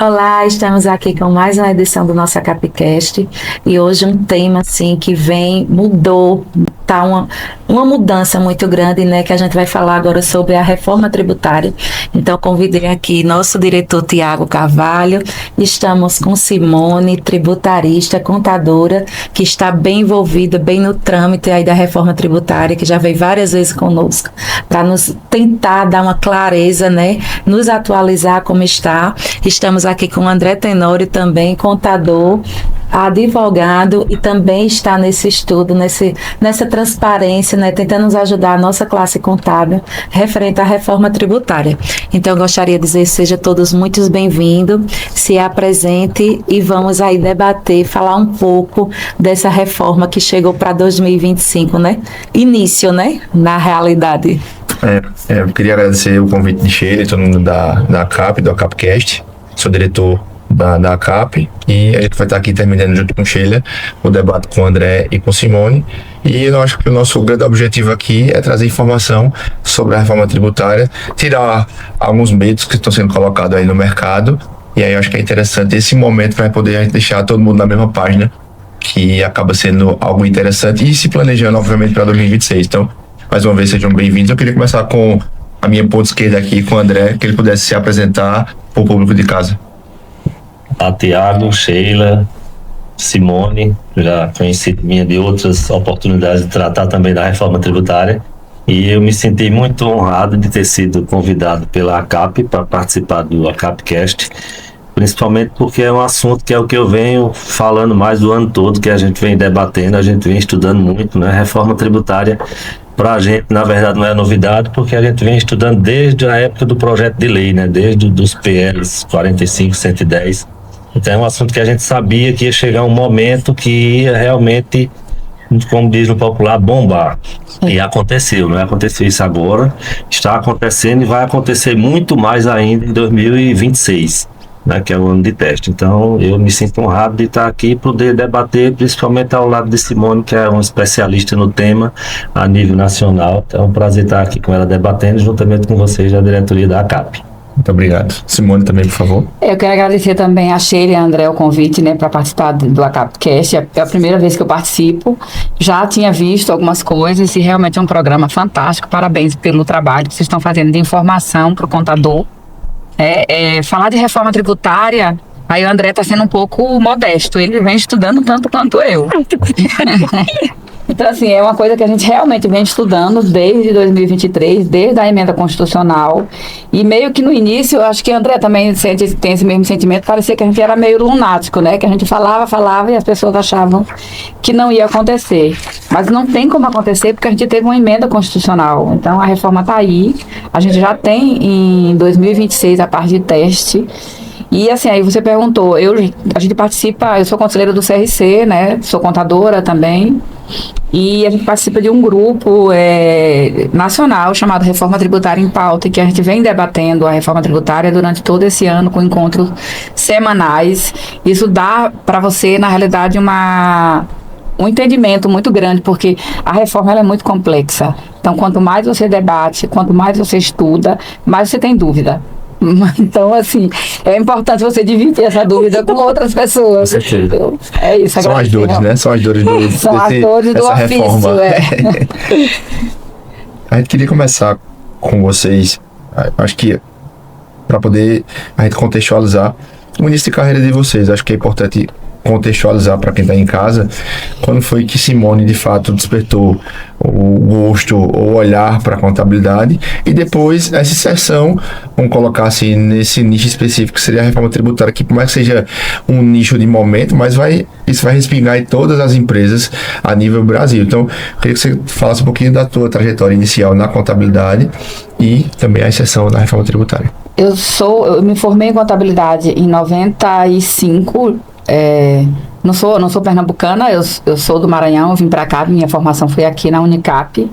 Olá, estamos aqui com mais uma edição do nosso ACAPcast e hoje um tema assim que mudou, tá uma mudança muito grande, né, que a gente vai falar agora sobre a reforma tributária. Então convidei aqui nosso diretor Tiago Carvalho, estamos com Simone, tributarista, contadora, que está bem envolvida, bem no trâmite aí da reforma tributária, que já veio várias vezes conosco, para nos tentar dar uma clareza, né, nos atualizar como está. Estamos aqui com o André Tenório também, contador, advogado, e também está nesse estudo, nessa transparência, né, tentando nos ajudar a nossa classe contábil referente à reforma tributária. Então, eu gostaria de dizer, seja todos muito bem-vindos, se apresente e vamos aí debater, falar um pouco dessa reforma que chegou para 2025, né? Início, né? Na realidade. Eu queria agradecer o convite de Sheila e todo mundo da ACAP, do ACAPcast. Sou diretor da ACAP e a gente vai estar aqui terminando junto com Sheila o debate com o André e com Simone. E eu acho que o nosso grande objetivo aqui é trazer informação sobre a reforma tributária, tirar alguns medos que estão sendo colocados aí no mercado. E aí eu acho que é interessante esse momento para poder a gente deixar todo mundo na mesma página, que acaba sendo algo interessante e se planejando, obviamente, para 2026. Então, mais uma vez, sejam bem-vindos. Eu queria começar com a minha ponta esquerda aqui, com o André, que ele pudesse se apresentar para o público de casa. Tiago, Sheila, Simone, já conheci minha de outras oportunidades de tratar também da reforma tributária, e eu me senti muito honrado de ter sido convidado pela ACAP para participar do ACAPcast, principalmente porque é um assunto que é o que eu venho falando mais do ano todo, que a gente vem debatendo, a gente vem estudando muito, né? Reforma tributária, para a gente, na verdade, não é novidade, porque a gente vem estudando desde a época do projeto de lei, né? Desde os PLs 45, 110. Então é um assunto que a gente sabia que ia chegar um momento que ia realmente, como diz no popular, bombar. E aconteceu, não é? Aconteceu isso agora, está acontecendo e vai acontecer muito mais ainda em 2026. Né, que é o ano de teste. Então eu me sinto honrado de estar aqui e poder debater, principalmente ao lado de Simone, que é um especialista no tema a nível nacional. Então é um prazer estar aqui com ela debatendo, juntamente com vocês da diretoria da ACAP. Muito obrigado. Simone também, por favor. Eu quero agradecer também a Sheila e a André o convite, né, para participar do ACAPcast. É a primeira vez que eu participo. Já tinha visto algumas coisas e realmente é um programa fantástico. Parabéns pelo trabalho que vocês estão fazendo de informação para o contador. Falar de reforma tributária, aí o André está sendo um pouco modesto, ele vem estudando tanto quanto eu. Então, assim, é uma coisa que a gente realmente vem estudando desde 2023, desde a emenda constitucional, e meio que no início, eu acho que o André também tem esse mesmo sentimento, parecia que a gente era meio lunático, né, que a gente falava e as pessoas achavam que não ia acontecer, mas não tem como acontecer porque a gente teve uma emenda constitucional, então a reforma está aí, a gente já tem em 2026 a parte de teste. E assim, aí você perguntou, a gente participa, eu sou conselheira do CRC, né, sou contadora também, e a gente participa de um grupo nacional chamado Reforma Tributária em Pauta, que a gente vem debatendo a reforma tributária durante todo esse ano com encontros semanais. Isso dá para você, na realidade, um entendimento muito grande, porque a reforma ela é muito complexa. Então, quanto mais você debate, quanto mais você estuda, mais você tem dúvida. Então, assim, é importante você dividir essa dúvida com outras pessoas. Com certeza. Então, é isso. São as dores, né? São as dores do ofício, reforma. A gente queria começar com vocês, acho que para poder a gente contextualizar o início de carreira de vocês. Acho que é importante contextualizar para quem está em casa, quando foi que Simone de fato despertou o gosto ou olhar para a contabilidade, e depois essa inserção, vamos colocar assim, nesse nicho específico que seria a reforma tributária, que por mais que seja um nicho de momento, mas isso vai respingar em todas as empresas a nível Brasil. Então, eu queria que você falasse um pouquinho da tua trajetória inicial na contabilidade e também a inserção na reforma tributária. Eu me formei em contabilidade em 95. Não sou pernambucana, eu sou do Maranhão, eu vim para cá, minha formação foi aqui na Unicap.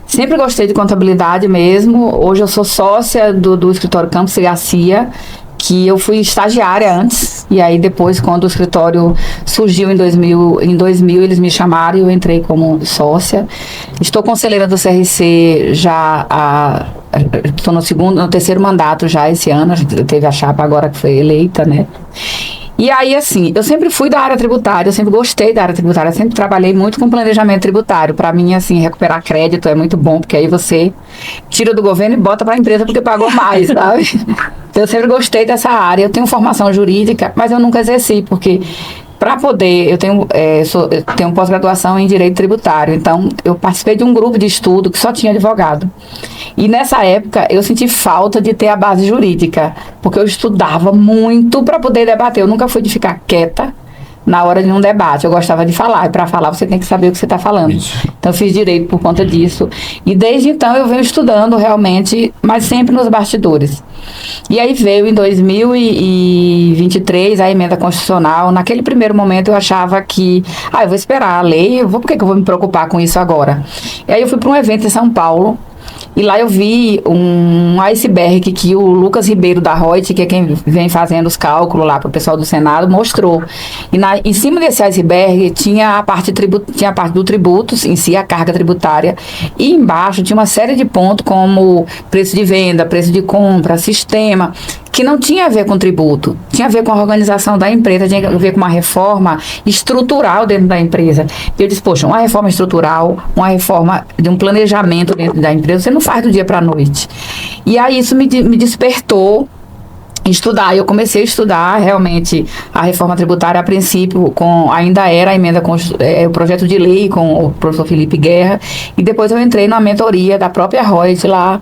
Sempre gostei de contabilidade mesmo. Hoje eu sou sócia do escritório Campos e Garcia, que eu fui estagiária antes, e aí depois, quando o escritório surgiu em 2000, eles me chamaram e eu entrei como sócia. Estou conselheira do CRC já estou no terceiro mandato já esse ano, a gente teve a chapa agora que foi eleita, né? E aí, assim, eu sempre fui da área tributária, eu sempre gostei da área tributária, eu sempre trabalhei muito com planejamento tributário. Para mim, assim, recuperar crédito é muito bom, porque aí você tira do governo e bota para a empresa porque pagou mais, sabe? Então, eu sempre gostei dessa área. Eu tenho formação jurídica, mas eu nunca exerci, porque para poder, eu tenho pós-graduação em Direito Tributário, então eu participei de um grupo de estudo que só tinha advogado. E nessa época eu senti falta de ter a base jurídica, porque eu estudava muito para poder debater. Eu nunca fui de ficar quieta na hora de um debate. Eu gostava de falar, e para falar você tem que saber o que você está falando. Isso. Então eu fiz direito por conta disso. E desde então eu venho estudando realmente, mas sempre nos bastidores. E aí veio em 2023 a emenda constitucional. Naquele primeiro momento eu achava que, eu vou esperar a lei, por que eu vou me preocupar com isso agora? E aí eu fui para um evento em São Paulo, e lá eu vi um iceberg que o Lucas Ribeiro da Reut, que é quem vem fazendo os cálculos lá para o pessoal do Senado, mostrou. E em cima desse iceberg tinha a parte do tributo em si, a carga tributária, e embaixo tinha uma série de pontos como preço de venda, preço de compra, sistema, que não tinha a ver com tributo, tinha a ver com a organização da empresa, tinha a ver com uma reforma estrutural dentro da empresa. Eu disse, poxa, uma reforma estrutural, uma reforma de um planejamento dentro da empresa, você não faz do dia para a noite. E aí isso me despertou estudar. Eu comecei a estudar realmente a reforma tributária a princípio, ainda era a emenda, o projeto de lei com o professor Felipe Guerra, e depois eu entrei na mentoria da própria Reut lá,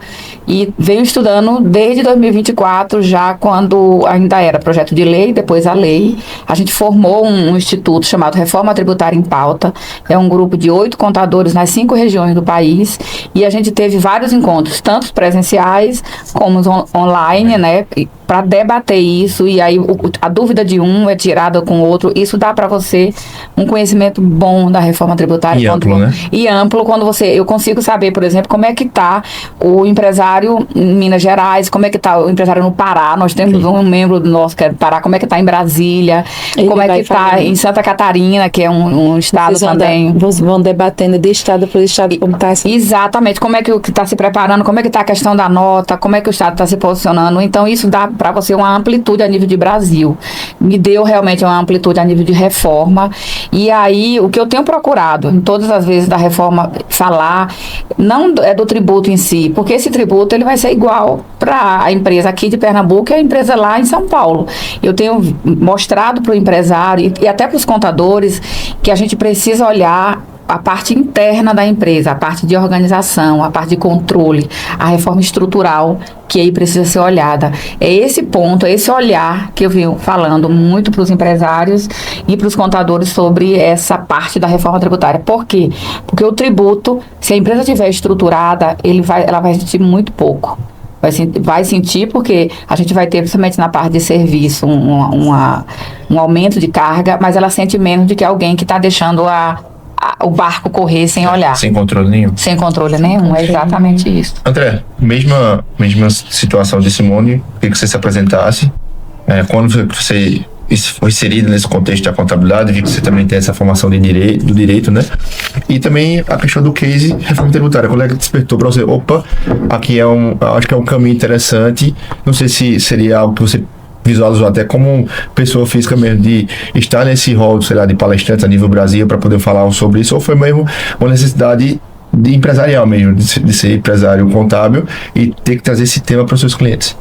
e venho estudando desde 2024, já quando ainda era projeto de lei, depois a lei. A gente formou um instituto chamado Reforma Tributária em Pauta, é um grupo de 8 contadores nas 5 regiões do país, e a gente teve vários encontros, tanto presenciais como online, né, para debater isso, e aí a dúvida de um é tirada com o outro. Isso dá para você um conhecimento bom da reforma tributária. E amplo, né? E amplo, quando eu consigo saber, por exemplo, como é que está o empresário em Minas Gerais, como é que está o empresário no Pará. Nós temos um membro do nosso que é do Pará, como é que está em Brasília, como é que está em Santa Catarina, que é um estado também. Vocês vão debatendo de estado por estado como está. Exatamente, como é que está se preparando, como é que está a questão da nota, como é que o estado está se posicionando. Então isso dá para você uma amplitude a nível de Brasil. Me deu realmente uma amplitude a nível de reforma. E aí, o que eu tenho procurado, em todas as vezes da reforma, falar, não é do tributo em si, porque esse tributo ele vai ser igual para a empresa aqui de Pernambuco e a empresa lá em São Paulo. Eu tenho mostrado para o empresário e até para os contadores que a gente precisa olhar a parte interna da empresa, a parte de organização, a parte de controle, a reforma estrutural que aí precisa ser olhada. É esse ponto, é esse olhar que eu venho falando muito para os empresários e para os contadores sobre essa parte da reforma tributária. Por quê? Porque o tributo, se a empresa estiver estruturada, ela vai sentir muito pouco. Vai sentir porque a gente vai ter, principalmente na parte de serviço, um aumento de carga, mas ela sente menos do que alguém que está deixando o barco correr sem olhar. Sem controle nenhum. Sem controle nenhum, é exatamente isso. André, mesma situação de Simone, queria que você se apresentasse. Quando você foi inserido nesse contexto da contabilidade, vi que você também tem essa formação do direito, né? E também a questão do case reforma tributária. Quando é que despertou para você? Opa, aqui acho que é um caminho interessante. Não sei se seria algo que você visualizou até como pessoa física mesmo, de estar nesse rol, sei lá, de palestrante a nível Brasil para poder falar sobre isso, ou foi mesmo uma necessidade de empresarial mesmo, de ser empresário contábil e ter que trazer esse tema para os seus clientes?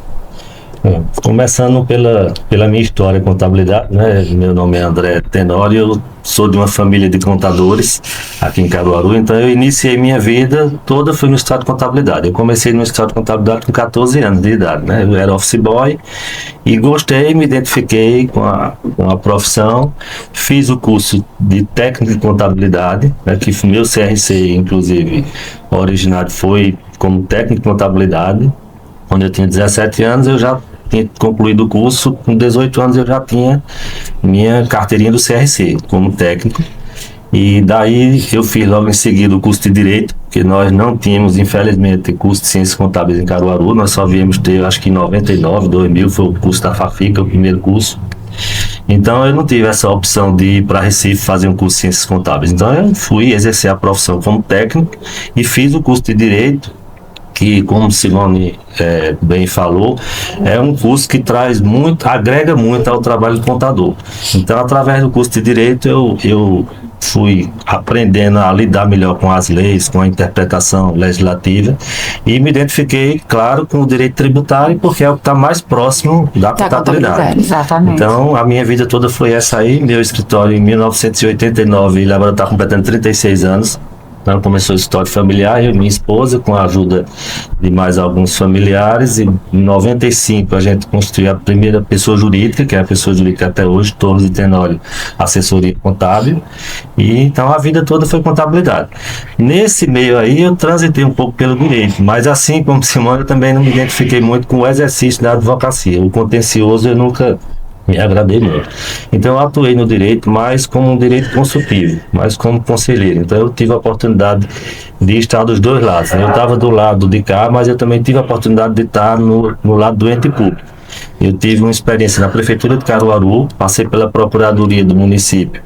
Bom, começando pela minha história em contabilidade, né? Meu nome é André Tenório, eu sou de uma família de contadores aqui em Caruaru, então eu iniciei minha vida toda foi no estado de contabilidade. Eu comecei no estado de contabilidade com 14 anos de idade, né? Eu era office boy e gostei, me identifiquei com a profissão, fiz o curso de técnico de contabilidade, né? Que meu CRC, inclusive, originário foi como técnico de contabilidade. Quando eu tinha 17 anos, eu já tinha concluído o curso, com 18 anos eu já tinha minha carteirinha do CRC como técnico. E daí eu fiz logo em seguida o curso de Direito, porque nós não tínhamos, infelizmente, curso de Ciências Contábeis em Caruaru, nós só viemos ter, acho que em 99, 2000, foi o curso da FAFICA, o primeiro curso. Então eu não tive essa opção de ir para Recife fazer um curso de Ciências Contábeis. Então eu fui exercer a profissão como técnico e fiz o curso de Direito, que, como Simone bem falou, é um curso que traz muito, agrega muito ao trabalho do contador. Então, através do curso de Direito, eu fui aprendendo a lidar melhor com as leis, com a interpretação legislativa e me identifiquei, claro, com o direito tributário, porque é o que está mais próximo da contabilidade. Exatamente. Então, a minha vida toda foi essa aí. Meu escritório, em 1989, ele agora está completando 36 anos. Então começou a história familiar, eu e minha esposa, com a ajuda de mais alguns familiares, e em 95 a gente construiu a primeira pessoa jurídica, que é a pessoa jurídica até hoje, Torres e Tenório, assessoria contábil, e então a vida toda foi contabilidade. Nesse meio aí eu transitei um pouco pelo direito, mas assim como Simone, eu também não me identifiquei muito com o exercício da advocacia. O contencioso eu nunca me agradei muito. Então eu atuei no direito mais como um direito consultivo, mais como conselheiro. Então eu tive a oportunidade de estar dos dois lados. Eu estava do lado de cá, mas eu também tive a oportunidade de estar no lado do ente público. Eu tive uma experiência na Prefeitura de Caruaru, passei pela Procuradoria do município.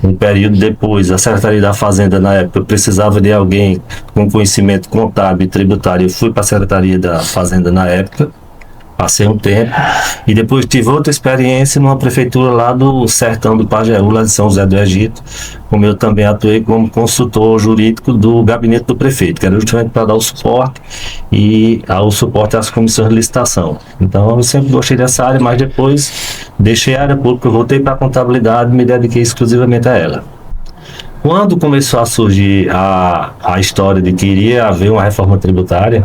Um período depois, a Secretaria da Fazenda, na época, eu precisava de alguém com conhecimento contábil e tributário. Eu fui para a Secretaria da Fazenda na época. Passei um tempo e depois tive outra experiência numa prefeitura lá do sertão do Pajeú, lá de São José do Egito, como eu também atuei como consultor jurídico do gabinete do prefeito, que era justamente para dar o suporte às comissões de licitação. Então eu sempre gostei dessa área, mas depois deixei a área pública, voltei para a contabilidade e me dediquei exclusivamente a ela. Quando começou a surgir a história de que iria haver uma reforma tributária,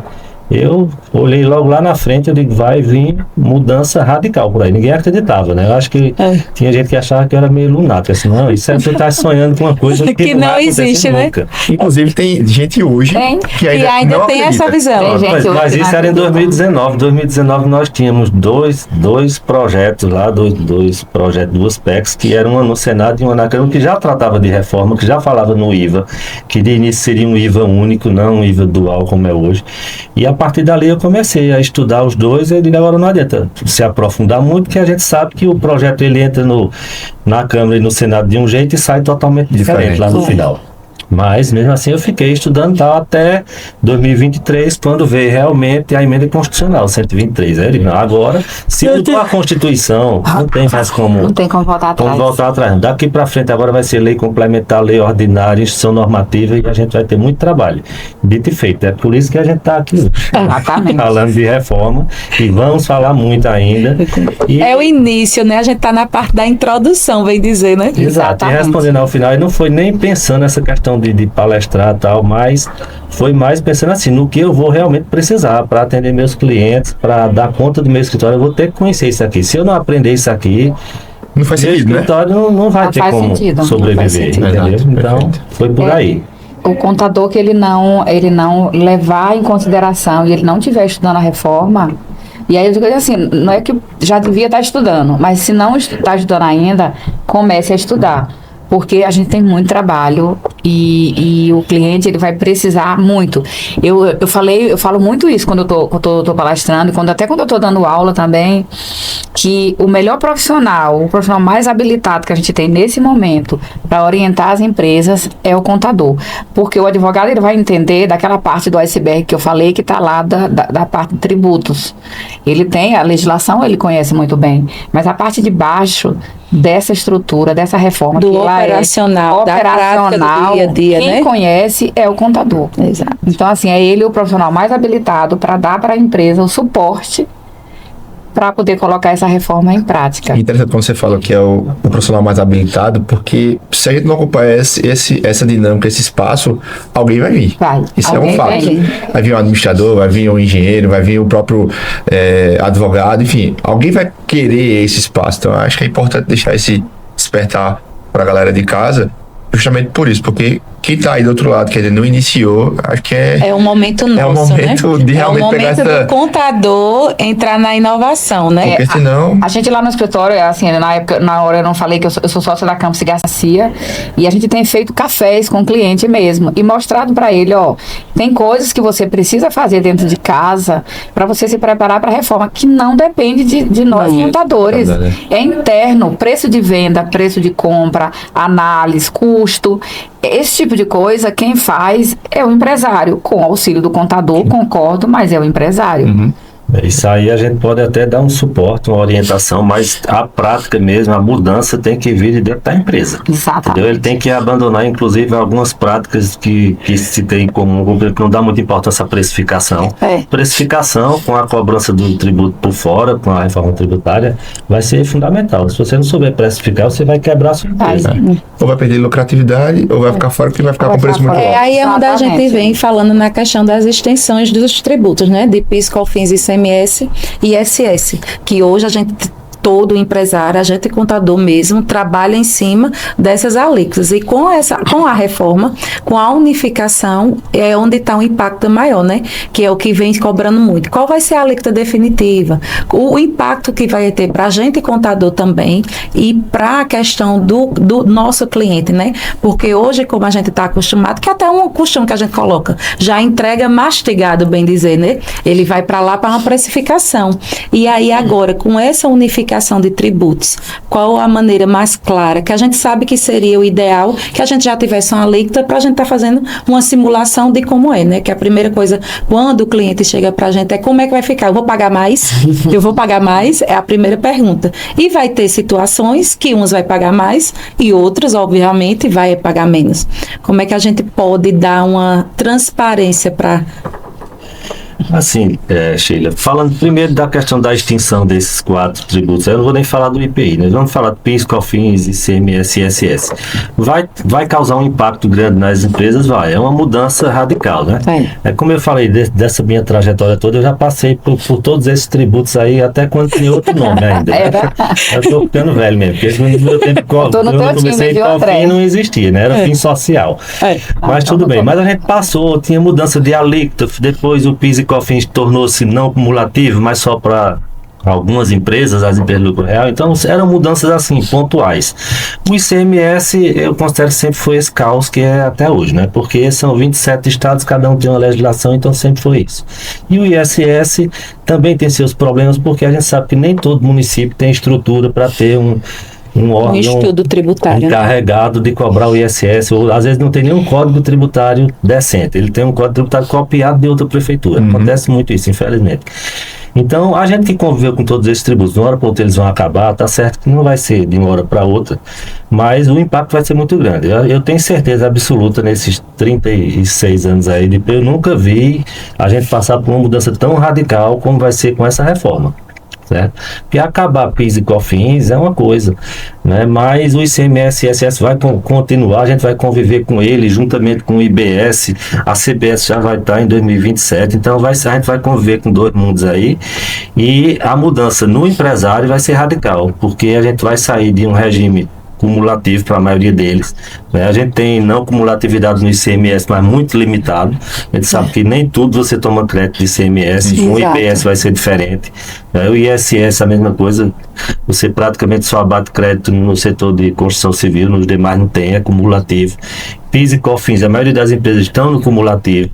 eu olhei logo lá na frente, eu digo, vai vir mudança radical por aí. Ninguém acreditava, né? Eu acho que tinha gente que achava que eu era meio lunático, assim, não, isso é você tá sonhando com uma coisa que não existe, né? Nunca. Inclusive tem gente hoje que ainda não tem acredita. essa visão. Mas isso era em 2019. Em 2019 nós tínhamos dois projetos lá, dois projetos, duas PECs, que eram uma no Senado e uma na Câmara, que já tratava de reforma, que já falava no IVA, que de início seria um IVA único, não um IVA dual como é hoje. E a partir dali eu comecei a estudar os dois e agora não adianta se aprofundar muito, porque a gente sabe que o projeto ele entra na Câmara e no Senado de um jeito e sai totalmente diferente lá no final. Mas, mesmo assim, eu fiquei estudando tal até 2023, quando veio realmente a emenda constitucional, 123. Aí eu digo, não, agora, se mudou a Constituição, não tem mais como... Não tem como voltar atrás. Daqui para frente, agora vai ser lei complementar, lei ordinária, instituição normativa, e a gente vai ter muito trabalho. Dito e feito. É por isso que a gente está aqui falando de reforma, e vamos falar muito ainda. É o início, né? A gente está na parte da introdução, vem dizer, né? Exato. E respondendo ao final, e não foi nem pensando nessa questão de palestrar e tal, mas foi mais pensando assim, no que eu vou realmente precisar para atender meus clientes, para dar conta do meu escritório. Eu vou ter que conhecer isso aqui. Se eu não aprender isso aqui, não faz sentido, meu escritório não vai ter como sobreviver, entendeu? Então, foi por aí. O contador que ele não levar em consideração e ele não estiver estudando a reforma, e aí eu digo assim, não é que já devia estar estudando, mas se não está estudando ainda, comece a estudar. Porque a gente tem muito trabalho e o cliente ele vai precisar muito. Eu falo muito isso quando eu tô palestrando e quando eu tô dando aula também, que o melhor profissional, o profissional mais habilitado que a gente tem nesse momento para orientar as empresas é o contador. Porque o advogado ele vai entender daquela parte do iceberg que eu falei que está lá da parte de tributos. Ele tem a legislação, ele conhece muito bem, mas a parte de baixo dessa estrutura, dessa reforma do que operacional, da prática do dia a dia, quem conhece é o contador. Exato. Então, assim, é ele o profissional mais habilitado para dar para a empresa o suporte para poder colocar essa reforma em prática. É interessante quando você fala que é o profissional mais habilitado, porque se a gente não ocupar essa dinâmica, esse espaço, alguém vai vir. Isso é um fato. Vai vir um administrador, vai vir um engenheiro, vai vir o próprio advogado, enfim, alguém vai querer esse espaço. Então, eu acho que é importante deixar esse despertar para a galera de casa, justamente por isso, porque quem tá aí do outro lado, que ainda não iniciou, acho que É um momento nosso, momento né? de É o realmente pegar momento essa... do contador entrar na inovação, né? Porque senão... A gente lá no escritório, assim, na hora eu não falei que eu sou sócia da Campus Garcia, e a gente tem feito cafés com o cliente mesmo, e mostrado para ele, ó, tem coisas que você precisa fazer dentro de casa para você se preparar para a reforma, que não depende de nós contadores. É interno, preço de venda, preço de compra, análise, custo. Esse tipo de coisa, quem faz é o empresário, com auxílio do contador, concordo, mas é o empresário. Isso aí a gente pode até dar um suporte, uma orientação, mas a prática mesmo, a mudança tem que vir de dentro da empresa. Exatamente. Entendeu? Ele tem que abandonar, inclusive, algumas práticas que se tem em comum, que não dá muita importância à precificação. Precificação com a cobrança do tributo por fora, com a reforma tributária, vai ser fundamental. Se você não souber precificar, você vai quebrar a sua empresa. Ou vai perder lucratividade, ou vai ficar fora porque vai ficar com preço muito alto. Aí é onde a gente Exatamente. vem falando na questão das extensões dos tributos, né? De PIS, COFINS, ICMS e ISS, que hoje a gente... Todo empresário, agente contador mesmo, trabalha em cima dessas alíquotas. E com a reforma, com a unificação, é onde está o impacto maior, né? Que é o que vem cobrando muito. Qual vai ser a alíquota definitiva? O impacto que vai ter para agente contador também e para a questão do nosso cliente, né? Porque hoje, como a gente está acostumado, que até um costume que a gente coloca, já entrega mastigado, bem dizer, né? Ele vai para lá para uma precificação. E aí agora, com essa unificação de tributos, qual a maneira mais clara, que a gente sabe que seria o ideal, que a gente já tivesse uma alíquota para a gente estar fazendo uma simulação de como é, né? Que a primeira coisa, quando o cliente chega para a gente, é como é que vai ficar? Eu vou pagar mais? Eu vou pagar mais? É a primeira pergunta. E vai ter situações que uns vai pagar mais e outros, obviamente, vai pagar menos. Como é que a gente pode dar uma transparência para... Assim, Sheila, falando primeiro da questão da extinção desses 4 tributos, eu não vou nem falar do IPI, nós vamos falar do PIS, COFINS, ICMS e ISS. Vai causar um impacto grande nas empresas? Vai, é uma mudança radical, né? É como eu falei, dessa minha trajetória toda, eu já passei por todos esses tributos aí, até quando tinha outro nome ainda. Né? Eu tô ficando velho mesmo, porque no meu tempo, quando eu comecei, COFIN não existia, né? Era fim social. Mas tudo bem, mas a gente passou, tinha mudança de alíquota, depois o PIS e COFINS tornou-se não cumulativo, mas só para algumas empresas, as empresas de lucro real. Então eram mudanças assim, pontuais. O ICMS, eu considero que sempre foi esse caos que é até hoje, né? Porque são 27 estados, cada um tem uma legislação, então sempre foi isso. E o ISS também tem seus problemas, porque a gente sabe que nem todo município tem estrutura para ter um órgão estudo tributário encarregado de cobrar o ISS, ou às vezes não tem nenhum código tributário decente, ele tem um código tributário copiado de outra prefeitura. Acontece muito isso, infelizmente. Então, a gente que conviveu com todos esses tributos, de uma hora para outra eles vão acabar, tá certo que não vai ser de uma hora para outra, mas o impacto vai ser muito grande. Eu tenho certeza absoluta nesses 36 anos aí, eu nunca vi a gente passar por uma mudança tão radical como vai ser com essa reforma. Certo? Porque acabar PIS e COFINS é uma coisa, né? Mas o ICMS e ISS vai continuar, a gente vai conviver com ele juntamente com o IBS, a CBS já vai estar em 2027, então a gente vai conviver com 2 mundos aí, e a mudança no empresário vai ser radical, porque a gente vai sair de um regime cumulativo para a maioria deles, né? A gente tem não cumulatividade no ICMS, mas muito limitado. A gente sabe que nem tudo você toma crédito de ICMS, com o IPS vai ser diferente, né? O ISS a mesma coisa, você praticamente só abate crédito no setor de construção civil, nos demais não tem, é cumulativo. PIS e COFINS, a maioria das empresas estão no cumulativo.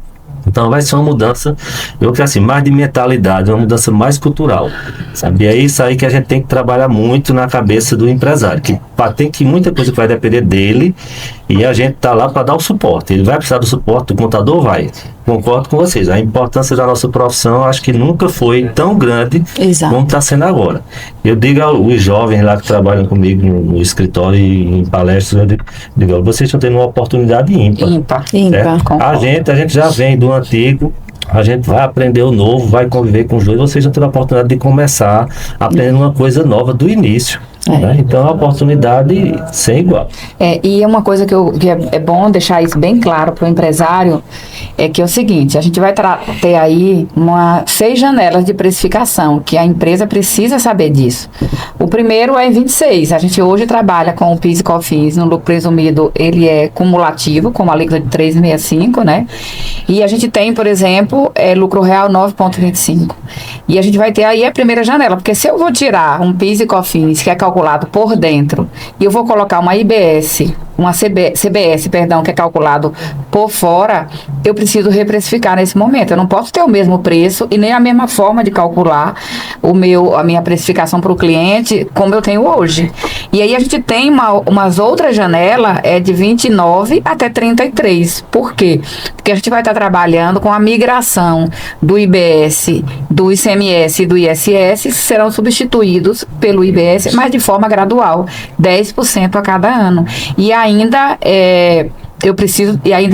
Então vai ser uma mudança, eu creio assim, mais de mentalidade, uma mudança mais cultural, sabe? E é isso aí que a gente tem que trabalhar muito na cabeça do empresário, que tem que muita coisa que vai depender dele, e a gente tá lá para dar o suporte. Ele vai precisar do suporte do contador? Vai. Concordo com vocês, a importância da nossa profissão acho que nunca foi tão grande como está sendo agora. Eu digo aos jovens lá que trabalham comigo no escritório e em palestras, eu digo, vocês estão tendo uma oportunidade ímpar. A gente já vem do antigo, a gente vai aprender o novo, vai conviver com os dois, vocês já têm a oportunidade de começar aprendendo uma coisa nova do início. Né? Então a oportunidade sem igual. E uma coisa que é bom deixar isso bem claro para o empresário é que é o seguinte, a gente vai ter aí 6 janelas de precificação, que a empresa precisa saber disso. O primeiro é em 26, a gente hoje trabalha com o PIS e COFINS no lucro presumido, ele é cumulativo, com uma alíquota de 3,65, né? E a gente tem, por exemplo, lucro real 9,25. E a gente vai ter aí a primeira janela, porque se eu vou tirar um PIS e COFINS que é calculado por dentro, e eu vou colocar uma IBS, uma CBS, perdão, que é calculado por fora, eu preciso reprecificar nesse momento. Eu não posso ter o mesmo preço e nem a mesma forma de calcular a minha precificação para o cliente como eu tenho hoje. E aí a gente tem umas outras janelas de 29 até 33. Por quê? Porque a gente vai estar trabalhando com a migração do IBS, do ICMS e do ISS, que serão substituídos pelo IBS, mas de forma gradual, 10% a cada ano. E ainda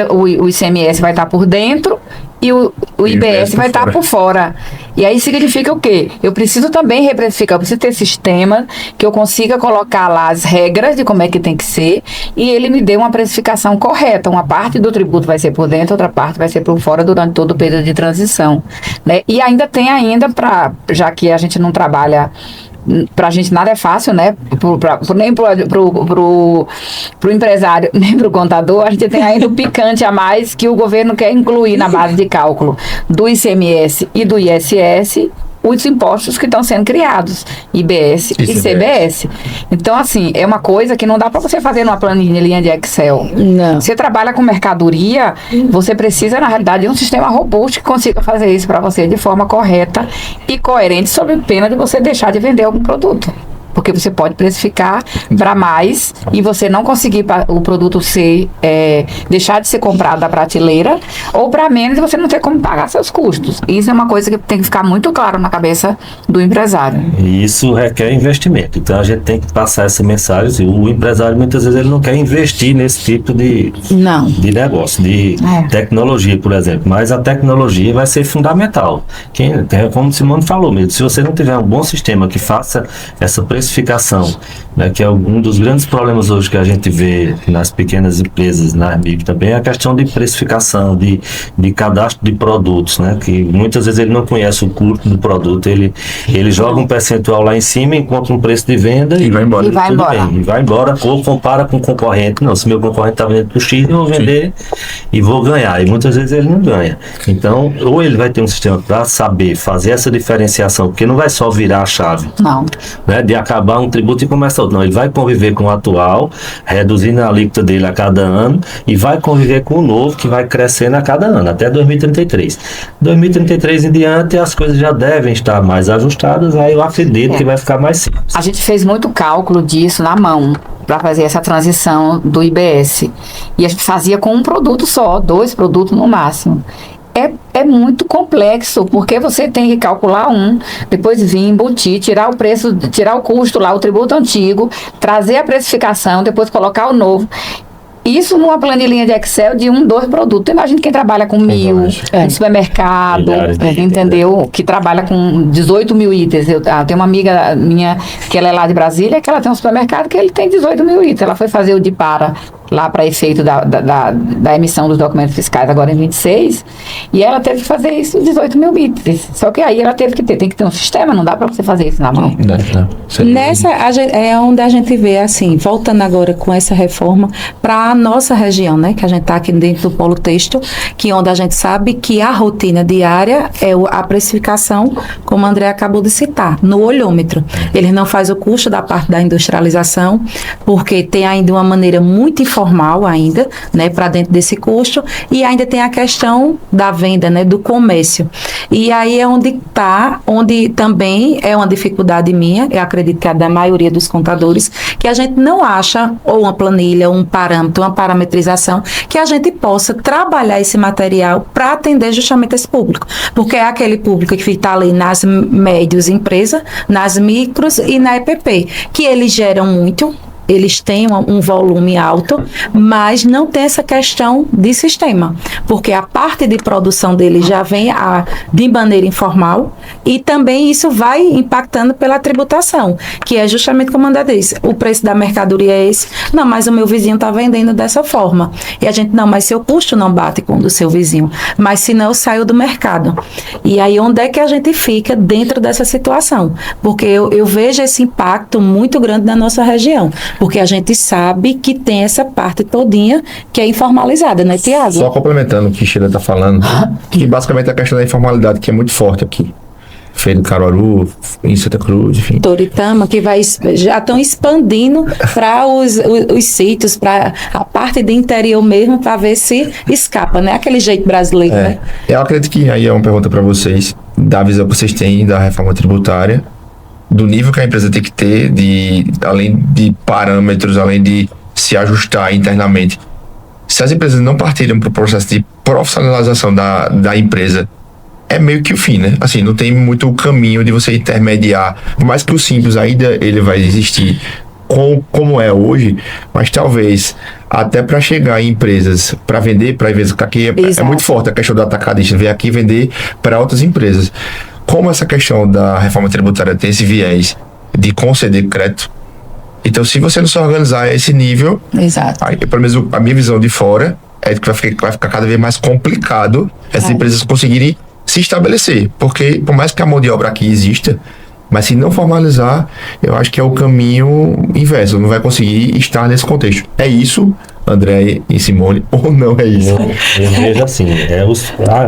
o ICMS vai estar por dentro e o IBS vai estar por fora. E aí significa o quê? Eu preciso também reprecificar, eu preciso ter sistema que eu consiga colocar lá as regras de como é que tem que ser e ele me dê uma precificação correta. Uma parte do tributo vai ser por dentro, outra parte vai ser por fora durante todo o período de transição, né? E ainda tem já que a gente não trabalha, pra gente nada é fácil, né? Nem pro empresário, nem pro contador, a gente tem ainda o picante a mais que o governo quer incluir na base de cálculo do ICMS e do ISS, os impostos que estão sendo criados, IBS e CBS. Então, assim, é uma coisa que não dá para você fazer numa planilha de Excel. Não. Você trabalha com mercadoria, você precisa, na realidade, de um sistema robusto que consiga fazer isso para você de forma correta e coerente, sob pena de você deixar de vender algum produto. Porque você pode precificar para mais e você não conseguir o produto deixar de ser comprado da prateleira, ou para menos e você não ter como pagar seus custos. Isso é uma coisa que tem que ficar muito claro na cabeça do empresário. E isso requer investimento. Então a gente tem que passar essa mensagem. O empresário muitas vezes ele não quer investir nesse tipo de negócio, de tecnologia, por exemplo. Mas a tecnologia vai ser fundamental. Como o Simone falou mesmo, se você não tiver um bom sistema que faça essa precificação, né, que é um dos grandes problemas hoje que a gente vê nas pequenas empresas, na ARMIC também, é a questão de precificação, de cadastro de produtos, né, que muitas vezes ele não conhece o custo do produto, ele joga um percentual lá em cima, encontra um preço de venda e vai embora. E vai embora, ou compara com o concorrente. Não, se meu concorrente está vendendo por X, eu vou vender e vou ganhar. E muitas vezes ele não ganha. Então, ou ele vai ter um sistema para saber fazer essa diferenciação, porque não vai só virar a chave. Não. Né, de acabar um tributo e começar outro. Não, ele vai conviver com o atual, reduzindo a alíquota dele a cada ano e vai conviver com o novo, que vai crescendo a cada ano, até 2033. 2033 em diante, as coisas já devem estar mais ajustadas, aí eu acredito que vai ficar mais simples. A gente fez muito cálculo disso na mão para fazer essa transição do IBS. E a gente fazia com um produto só, 2 produtos no máximo. É muito complexo, porque você tem que calcular depois vir embutir, tirar o preço, tirar o custo lá, o tributo antigo, trazer a precificação, depois colocar o novo. Isso numa planilhinha de Excel de 2 produtos. Imagina quem trabalha com 1.000, supermercado, entendeu? Que trabalha com 18 mil itens. Eu tenho uma amiga minha que ela é lá de Brasília, que ela tem um supermercado que ele tem 18 mil itens. Ela foi fazer o DIPARA lá para efeito da emissão dos documentos fiscais agora em 26, e ela teve que fazer isso 18 mil itens. Só que aí ela tem que ter um sistema, não dá para você fazer isso na mão. Nessa é onde a gente vê, assim, voltando agora com essa reforma para a nossa região, né, que a gente está aqui dentro do polo têxtil, que onde a gente sabe que a rotina diária é a precificação, como a André acabou de citar, no olhômetro. Ele não faz o custo da parte da industrialização, porque tem ainda uma maneira muito informal ainda, né, para dentro desse custo, e ainda tem a questão da venda, né, do comércio. E aí é onde também é uma dificuldade minha, eu acredito que é da maioria dos contadores, que a gente não acha ou uma planilha, um parâmetro, uma parametrização, que a gente possa trabalhar esse material para atender justamente esse público, porque é aquele público que está ali nas médias empresas, nas micros e na EPP, que eles geram muito, eles têm um volume alto, mas não tem essa questão de sistema, porque a parte de produção deles já vem de maneira informal, e também isso vai impactando pela tributação, que é justamente como a André disse, o preço da mercadoria é esse, não, mas o meu vizinho está vendendo dessa forma, e a gente, não, mas seu custo não bate com o do seu vizinho, mas senão eu saio do mercado. E aí onde é que a gente fica dentro dessa situação? Porque eu vejo esse impacto muito grande na nossa região, porque a gente sabe que tem essa parte todinha que é informalizada, né, Tiago? Só complementando o que Sheila está falando, que basicamente a questão da informalidade que é muito forte aqui. Feira de Caruaru, em Santa Cruz, enfim. Toritama, que já estão expandindo para os sítios, para a parte do interior mesmo, para ver se escapa, né? Aquele jeito brasileiro, né? Eu acredito que aí é uma pergunta para vocês, da visão que vocês têm da reforma tributária, do nível que a empresa tem que ter, além de parâmetros, além de se ajustar internamente. Se as empresas não partirem para o processo de profissionalização da empresa, é meio que o fim, né? Assim, não tem muito caminho de você intermediar. Por mais que o simples ainda ele vai existir como é hoje, mas talvez até para chegar em empresas, para vender para empresas, que aqui é muito forte a questão do atacadista, vir aqui vender para outras empresas. Como essa questão da reforma tributária tem esse viés de conceder crédito, então se você não se organizar a esse nível, aí, pelo menos a minha visão de fora é que vai ficar cada vez mais complicado essas empresas conseguirem se estabelecer, porque por mais que a mão de obra aqui exista, mas se não formalizar, eu acho que é o caminho inverso, não vai conseguir estar nesse contexto. É isso, André e Simone, ou não é isso? Eu vejo assim, a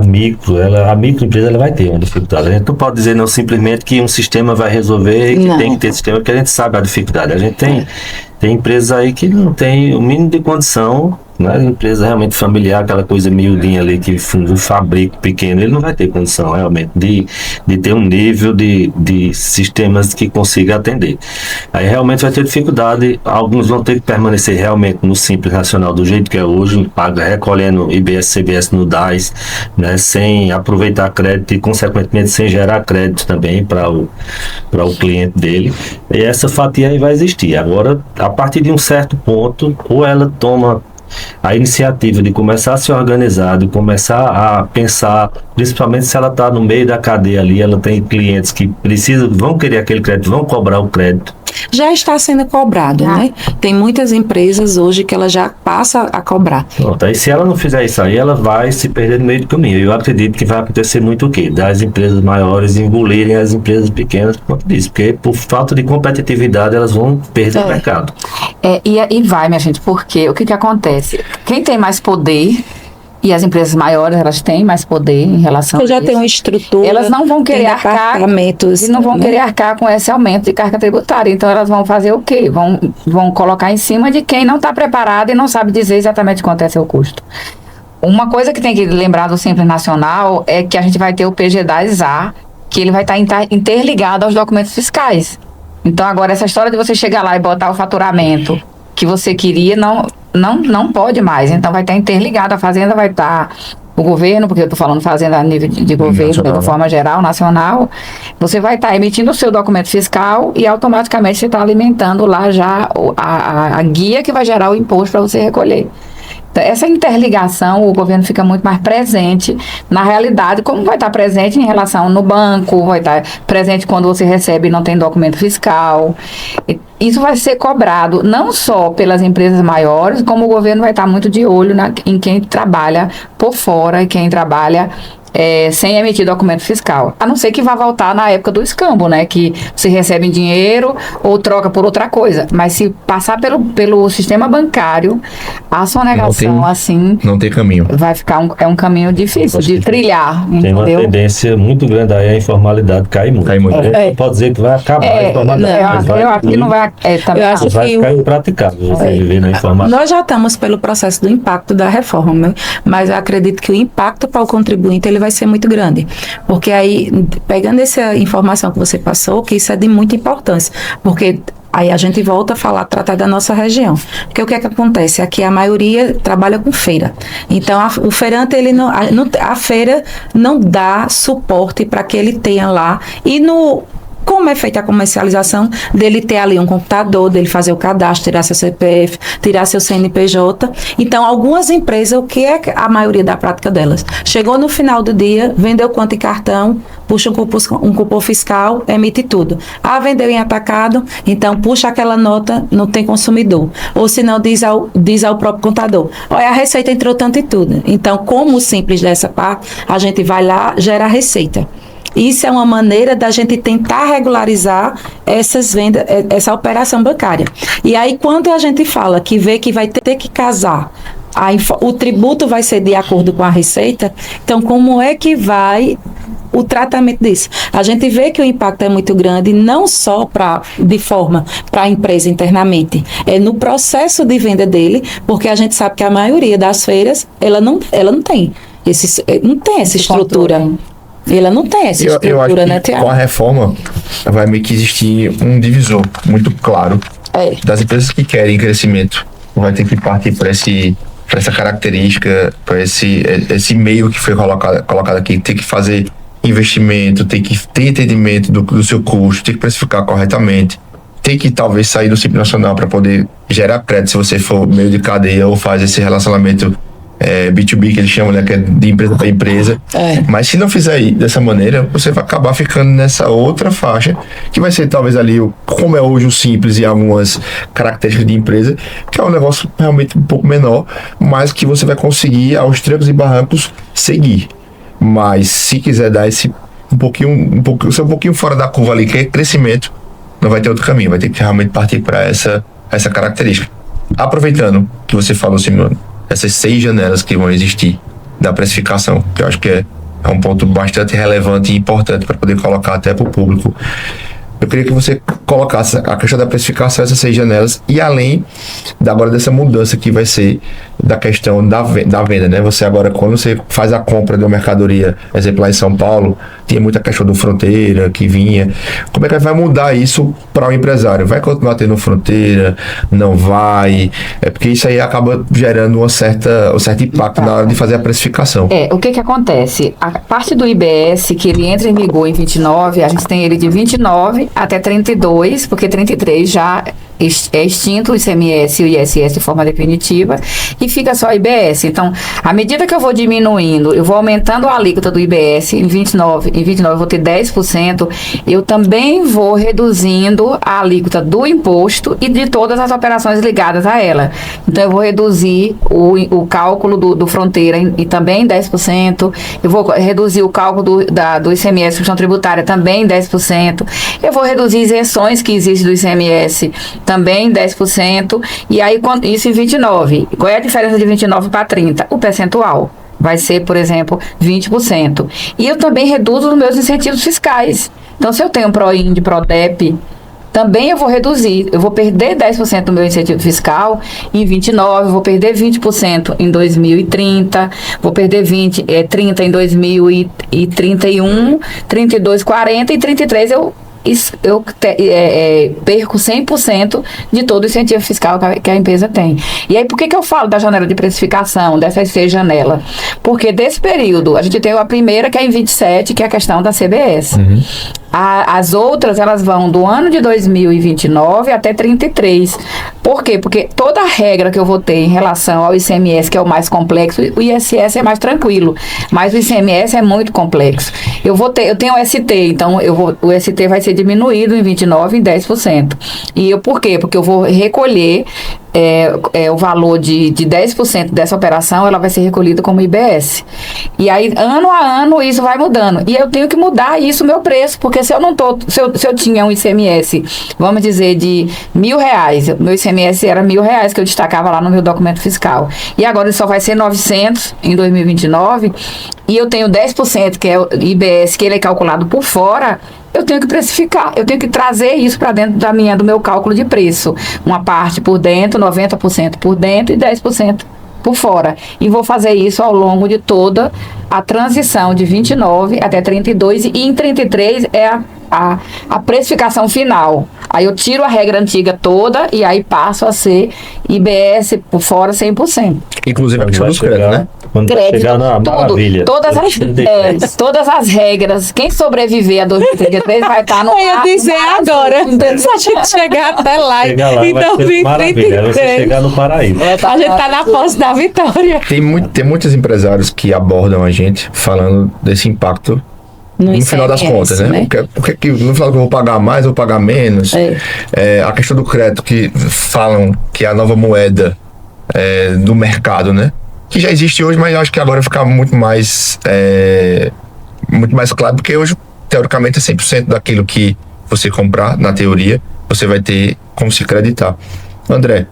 microempresa ela vai ter uma dificuldade. A gente não pode dizer não simplesmente que um sistema vai resolver e que tem que ter sistema, porque a gente sabe a dificuldade. A gente tem empresas aí que não tem o mínimo de condição, né? Empresa realmente familiar, aquela coisa miudinha ali que um fabrico pequeno, ele não vai ter condição realmente de ter um nível de sistemas que consiga atender. Aí realmente vai ter dificuldade, alguns vão ter que permanecer realmente no Simples Nacional do jeito que é hoje, recolhendo IBS, CBS no DAS, né? Sem aproveitar crédito e consequentemente sem gerar crédito também para o cliente dele. E essa fatia aí vai existir. Agora, a partir de um certo ponto, ou ela toma a iniciativa de começar a se organizar, de começar a pensar, principalmente se ela está no meio da cadeia ali, ela tem clientes que vão querer aquele crédito, vão cobrar o crédito. Já está sendo cobrado, né? Tem muitas empresas hoje que ela já passa a cobrar. Pronto, aí se ela não fizer isso aí, ela vai se perder no meio do caminho. Eu acredito que vai acontecer muito o quê? Das empresas maiores engolirem as empresas pequenas por conta disso, porque por falta de competitividade elas vão perder o mercado. E vai, minha gente, porque o que acontece? Quem tem mais poder, e as empresas maiores, elas têm mais poder em relação a isso. Já tem uma estrutura. Elas não vão querer arcar, e não vão querer arcar com esse aumento de carga tributária. Então, elas vão fazer o quê? Vão colocar em cima de quem não está preparado e não sabe dizer exatamente quanto é seu custo. Uma coisa que tem que lembrar do Simples Nacional é que a gente vai ter o PG-10A, que ele vai estar interligado aos documentos fiscais. Então, agora, essa história de você chegar lá e botar o faturamento que você queria, não pode mais. Então, vai estar interligado. A Fazenda vai estar, o governo, porque eu estou falando Fazenda a nível de governo, nacional, de forma geral, nacional, você vai estar emitindo o seu documento fiscal e automaticamente você está alimentando lá já a guia que vai gerar o imposto para você recolher. Essa interligação, o governo fica muito mais presente na realidade, como vai estar presente em relação no banco, vai estar presente quando você recebe e não tem documento fiscal. Isso vai ser cobrado não só pelas empresas maiores, como o governo vai estar muito de olho em quem trabalha por fora e quem trabalha sem emitir documento fiscal. A não ser que vá voltar na época do escambo, né? Que você recebe em dinheiro ou troca por outra coisa. Mas se passar pelo sistema bancário, a sonegação não tem caminho. Vai ficar um caminho difícil de trilhar. Tem uma tendência muito grande aí, a informalidade cai muito. Pode dizer que vai acabar a informalidade. Eu acho que não vai. Vai ficar impraticável você viver na informalidade. Nós já estamos pelo processo do impacto da reforma, mas eu acredito que o impacto para o contribuinte ele vai ser muito grande, porque aí, pegando essa informação que você passou, que isso é de muita importância, porque aí a gente volta a tratar da nossa região, porque o que é que acontece? Aqui a maioria trabalha com feira, então o feirante, a feira não dá suporte para que ele tenha lá, e como é feita a comercialização, dele ter ali um computador, dele fazer o cadastro, tirar seu CPF, tirar seu CNPJ. Então, algumas empresas, o que é a maioria da prática delas? Chegou no final do dia, vendeu quanto em cartão, puxa um cupom fiscal, emite tudo. Vendeu em atacado, então puxa aquela nota, não tem consumidor. Ou se não, diz ao próprio contador, olha, a receita entrou tanto e tudo. Então, como simples dessa parte, a gente vai lá, gera a receita. Isso é uma maneira da gente tentar regularizar essas vendas, essa operação bancária. E aí, quando a gente fala que vê que vai ter que casar, o tributo vai ser de acordo com a receita, então como é que vai o tratamento disso? A gente vê que o impacto é muito grande, não só para a empresa internamente, é no processo de venda dele, porque a gente sabe que a maioria das feiras, ela não tem essa estrutura. Ela não tem essa estrutura, eu acho né, que Tiago? com a reforma vai meio que existir um divisor muito claro das empresas que querem crescimento. Vai ter que partir para essa característica, para esse meio que foi colocado aqui, tem que fazer investimento, tem que ter entendimento do seu custo, tem que precificar corretamente, tem que talvez sair do Simples Nacional para poder gerar crédito se você for meio de cadeia ou faz esse relacionamento B2B que eles chamam, né, que é de empresa para empresa. Mas se não fizer dessa maneira, você vai acabar ficando nessa outra faixa, que vai ser talvez ali, como é hoje o Simples e algumas características de empresa, que é um negócio realmente um pouco menor, mas que você vai conseguir aos trancos e barrancos seguir. Mas se quiser dar ser um pouquinho fora da curva ali, que é crescimento, não vai ter outro caminho, vai ter que realmente partir para essa característica. Aproveitando que você falou, Simone, essas 6 janelas que vão existir da precificação, que eu acho que é um ponto bastante relevante e importante para poder colocar até para o público. Eu queria que você colocasse a questão da precificação, essas 6 janelas, e além agora dessa mudança que vai ser da questão da venda, né? Você agora, quando você faz a compra de uma mercadoria, exemplo lá em São Paulo, tinha muita questão do fronteira que vinha. Como é que vai mudar isso para o empresário? Vai continuar tendo fronteira? Não vai? É porque isso aí acaba gerando um certo impacto na hora de fazer a precificação. O que acontece? A parte do IBS, que ele entra em vigor em 29, a gente tem ele de 29 até 32, porque 33 já é extinto o ICMS e o ISS de forma definitiva e fica só o IBS. Então, à medida que eu vou diminuindo, eu vou aumentando a alíquota do IBS, em 29 eu vou ter 10%, eu também vou reduzindo a alíquota do imposto e de todas as operações ligadas a ela. Então, eu vou reduzir o cálculo do fronteira e também 10%, eu vou reduzir o cálculo do ICMS, questão tributária, também 10%, eu vou reduzir isenções que existem do ICMS, também 10%, e aí isso em 29. Qual é a diferença de 29 para 30? O percentual vai ser, por exemplo, 20%. E eu também reduzo os meus incentivos fiscais. Então, se eu tenho ProInd, ProDEP, também eu vou reduzir. Eu vou perder 10% do meu incentivo fiscal em 29, vou perder 20% em 2030, vou perder 30% em 2031, 32, 40 e 33 eu perco 100% de todo o incentivo fiscal que a empresa tem. E aí, por que eu falo da janela de precificação, dessas 6 janelas? Porque desse período, a gente tem a primeira, que é em 27, que é a questão da CBS. As outras, elas vão do ano de 2029 até 33. Por quê? Porque toda a regra que eu vou ter em relação ao ICMS, que é o mais complexo, o ISS é mais tranquilo, mas o ICMS é muito complexo. Eu tenho o ST, então o ST vai ser diminuído em 29 em 10%. Por quê? Porque eu vou recolher o valor de 10% dessa operação, ela vai ser recolhida como IBS. E aí, ano a ano, isso vai mudando. E eu tenho que mudar isso, meu preço, porque se eu tinha um ICMS, vamos dizer, de R$1.000, meu ICMS era R$1.000 que eu destacava lá no meu documento fiscal. E agora ele só vai ser 900 em 2029, e eu tenho 10%, que é o IBS, que ele é calculado por fora. Eu tenho que precificar, eu tenho que trazer isso para dentro do meu cálculo de preço. Uma parte por dentro, 90% por dentro e 10% por fora. E vou fazer isso ao longo de toda a transição de 29 até 32, e em 33 é a precificação final. Aí eu tiro a regra antiga toda e aí passo a ser IBS por fora 100%. Inclusive a questão dos créditos, né? Quando crédito, chegar na tudo, maravilha. todas as regras. Quem sobreviver a 2033 vai estar no Eu ia dizer agora, se a gente chegar até lá, Chegar lá, em vai ser maravilha. Vai você 2033, chegar no paraíso. a gente tá na posse da vitória. Tem muitos empresários que abordam a gente falando desse impacto no final das contas, né? Porque que no final eu vou pagar mais, eu vou pagar menos. A questão do crédito, que falam que é a nova moeda do mercado, né? Que já existe hoje, mas eu acho que agora fica muito mais claro, porque hoje, teoricamente, é 100% daquilo que você comprar, na teoria, você vai ter como se creditar. André,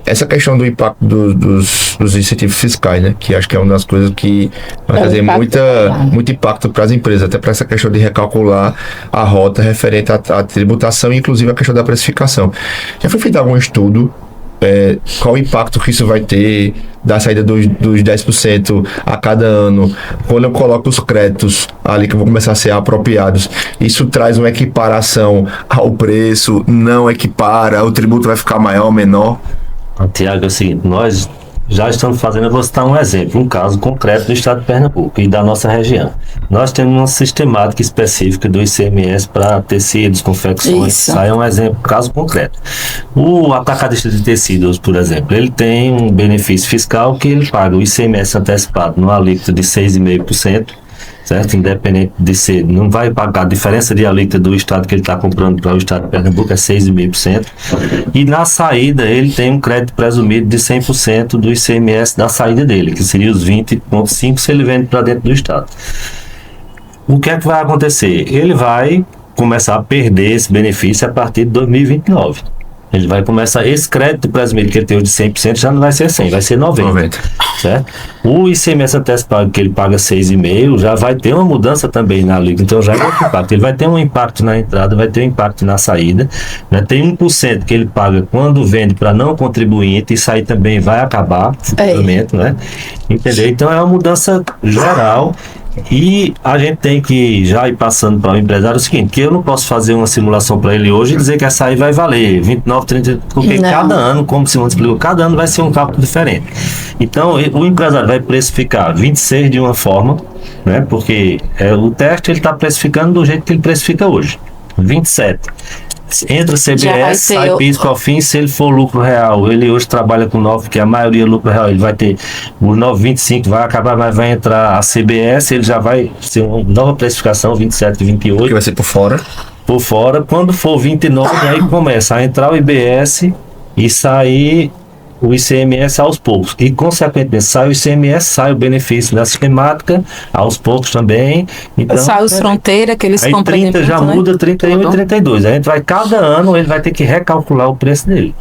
essa questão do impacto dos incentivos fiscais, né? Que acho que é uma das coisas que vai trazer muito impacto para as empresas, até para essa questão de recalcular a rota referente à tributação e inclusive a questão da precificação. Já foi feito algum estudo? Qual o impacto que isso vai ter da saída dos 10% a cada ano? Quando eu coloco os créditos ali que vão começar a ser apropriados, isso traz uma equiparação ao preço? Não equipara? O tributo vai ficar maior ou menor? Tiago, é o seguinte, nós já estamos fazendo, eu vou citar um exemplo, um caso concreto do estado de Pernambuco e da nossa região. Nós temos uma sistemática específica do ICMS para tecidos, confecções. Sai um exemplo, caso concreto. O atacadista de tecidos, por exemplo, ele tem um benefício fiscal que ele paga o ICMS antecipado no alíquota de 6,5%, certo? Independente de ser, não vai pagar a diferença de alíquota do estado que ele está comprando para o estado de Pernambuco, é 6,5%. E na saída ele tem um crédito presumido de 100% do ICMS da saída dele, que seria os 20,5% se ele vende para dentro do estado. O que é que vai acontecer? Ele vai começar a perder esse benefício a partir de 2029. Ele vai começar, esse crédito presumido que ele tem de 100% já não vai ser 100, vai ser 90. Certo? O ICMS antecipado que ele paga 6,5% já vai ter uma mudança também na alíquota, então já é outro impacto. Ele vai ter um impacto na entrada, vai ter um impacto na saída, né? Tem 1% que ele paga quando vende para não contribuinte, isso aí também vai acabar futuramente, né? Entendeu? Então é uma mudança geral. E a gente tem que já ir passando para o empresário o seguinte, que eu não posso fazer uma simulação para ele hoje e dizer que essa aí vai valer 29, 30, porque cada ano, como se explicou, cada ano vai ser um cálculo diferente. Então o empresário vai precificar 26 de uma forma, né? Porque o teste ele está precificando do jeito que ele precifica hoje, 27. Entra CBS, sai PIS, COFINS, se ele for lucro real, ele hoje trabalha com 9, que a maioria é lucro real, ele vai ter o 9,25, vai acabar, mas vai entrar a CBS, ele já vai ser uma nova precificação, 27, 28. Que vai ser por fora? Por fora, quando for 29, aí começa a entrar o IBS e sair o ICMS aos poucos. E, consequentemente, sai o ICMS, sai o benefício da sistemática, aos poucos também. Então, sai os fronteiras que eles compram. Aí 30 já muda, 31 e 32. A gente vai, cada ano, ele vai ter que recalcular o preço dele,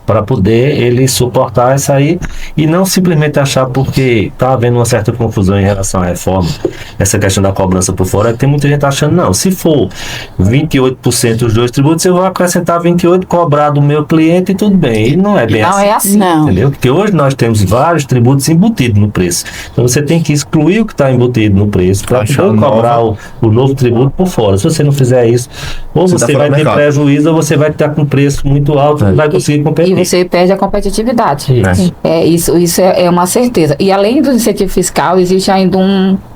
para poder ele suportar isso aí e não simplesmente achar, porque está havendo uma certa confusão em relação à reforma, essa questão da cobrança por fora, tem muita gente achando, não, se for 28% os dois tributos, eu vou acrescentar 28%, cobrar do meu cliente e tudo bem. E não é bem assim. Não é assim. Não. Entendeu? Porque hoje nós temos vários tributos embutidos no preço. Então você tem que excluir o que está embutido no preço para poder cobrar o novo tributo por fora. Se você não fizer isso, ou você vai ter prejuízo, ou você vai estar com preço muito alto, não vai conseguir competir. E você perde a competitividade. Isso é uma certeza. E além do incentivo fiscal, existe ainda